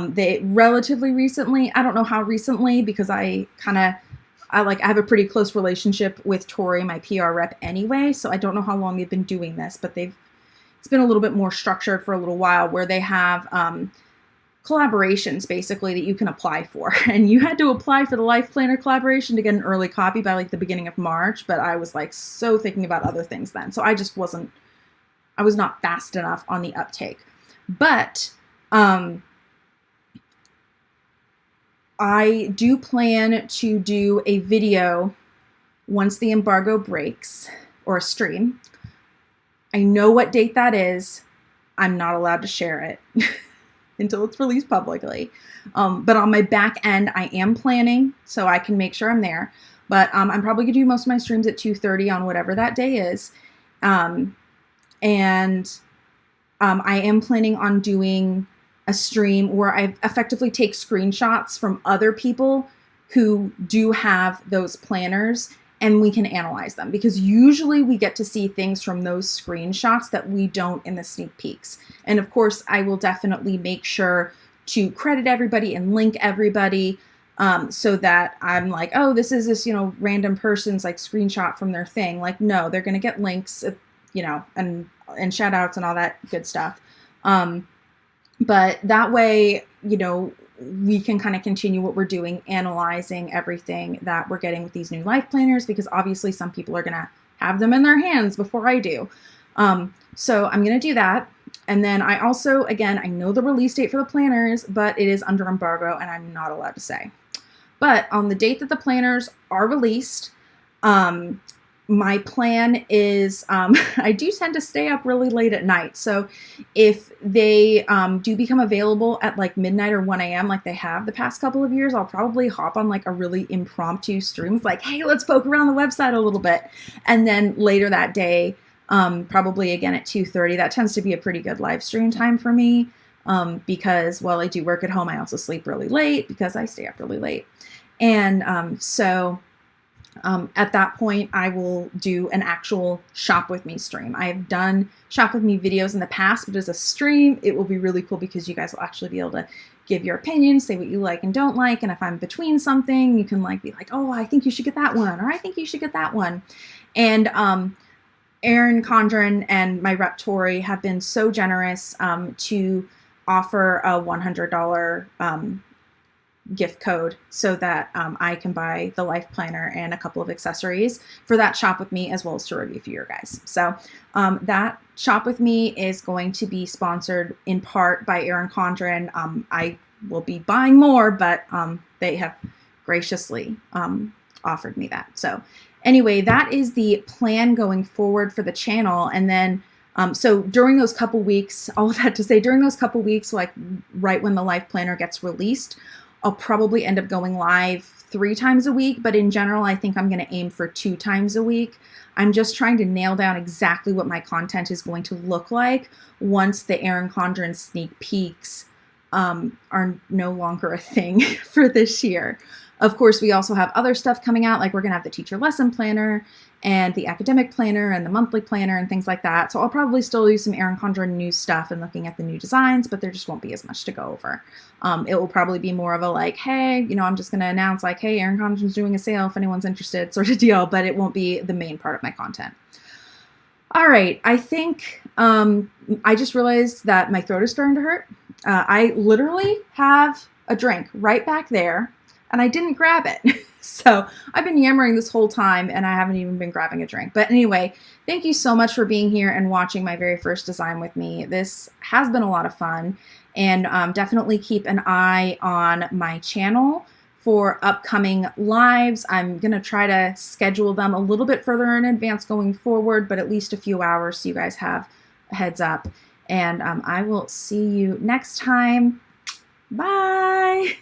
they relatively recently, I don't know how recently, because I have a pretty close relationship with Tori, my PR rep anyway. So I don't know how long they've been doing this, but it's been a little bit more structured for a little while, where they have collaborations basically that you can apply for. And you had to apply for the LifePlanner collaboration to get an early copy by like the beginning of March, but I was like so thinking about other things then. So I was not fast enough on the uptake. But I do plan to do a video once the embargo breaks, or a stream. I know what date that is. I'm not allowed to share it until it's released publicly. But on my back end, I am planning, so I can make sure I'm there. But I'm probably going to do most of my streams at 2:30 on whatever that day is. And I am planning on doing a stream where I effectively take screenshots from other people who do have those planners, and we can analyze them, because usually we get to see things from those screenshots that we don't in the sneak peeks. And of course, I will definitely make sure to credit everybody and link everybody, so that I'm like, oh, this is this, random person's like screenshot from their thing. Like, no, they're going to get links, and shout outs and all that good stuff. But that way, we can kind of continue what we're doing, analyzing everything that we're getting with these new LifePlanners, because obviously some people are going to have them in their hands before I do. So I'm going to do that. And then I also, again, I know the release date for the planners, but it is under embargo and I'm not allowed to say. But on the date that the planners are released, my plan is, I do tend to stay up really late at night. So if they do become available at like midnight or 1 a.m. like they have the past couple of years, I'll probably hop on like a really impromptu stream. It's like, hey, let's poke around the website a little bit. And then later that day, probably again at 2:30, that tends to be a pretty good live stream time for me, because while I do work at home, I also sleep really late because I stay up really late. And at that point, I will do an actual shop with me stream. I have done shop with me videos in the past, but as a stream, it will be really cool because you guys will actually be able to give your opinions, say what you like and don't like. And if I'm between something, you can be like, oh, I think you should get that one, or I think you should get that one. And Erin Condren and my rep Tori have been so generous to offer a $100 gift code so that I can buy the LifePlanner and a couple of accessories for that shop with me, as well as to review for you guys. So that shop with me is going to be sponsored in part by Erin Condren. I will be buying more, but they have graciously offered me that. So anyway, that is the plan going forward for the channel. And then so during those couple weeks, all of that to say, during those couple weeks, like right when the LifePlanner gets released, I'll probably end up going live 3 times a week, but in general, I think I'm going to aim for 2 times a week. I'm just trying to nail down exactly what my content is going to look like once the Erin Condren sneak peeks are no longer a thing for this year. Of course, we also have other stuff coming out, like we're going to have the teacher lesson planner and the academic planner and the monthly planner and things like that. So I'll probably still use some Erin Condren new stuff and looking at the new designs, but there just won't be as much to go over. It will probably be more of a like, hey, you know, I'm just going to announce like, hey, Erin Condren's doing a sale if anyone's interested sort of deal, but it won't be the main part of my content. All right, I think I just realized that my throat is starting to hurt. I literally have a drink right back there, and I didn't grab it. So I've been yammering this whole time, and I haven't even been grabbing a drink. But anyway, thank you so much for being here and watching my very first design with me. This has been a lot of fun, and definitely keep an eye on my channel for upcoming lives. I'm going to try to schedule them a little bit further in advance going forward, but at least a few hours so you guys have a heads up. And I will see you next time. Bye.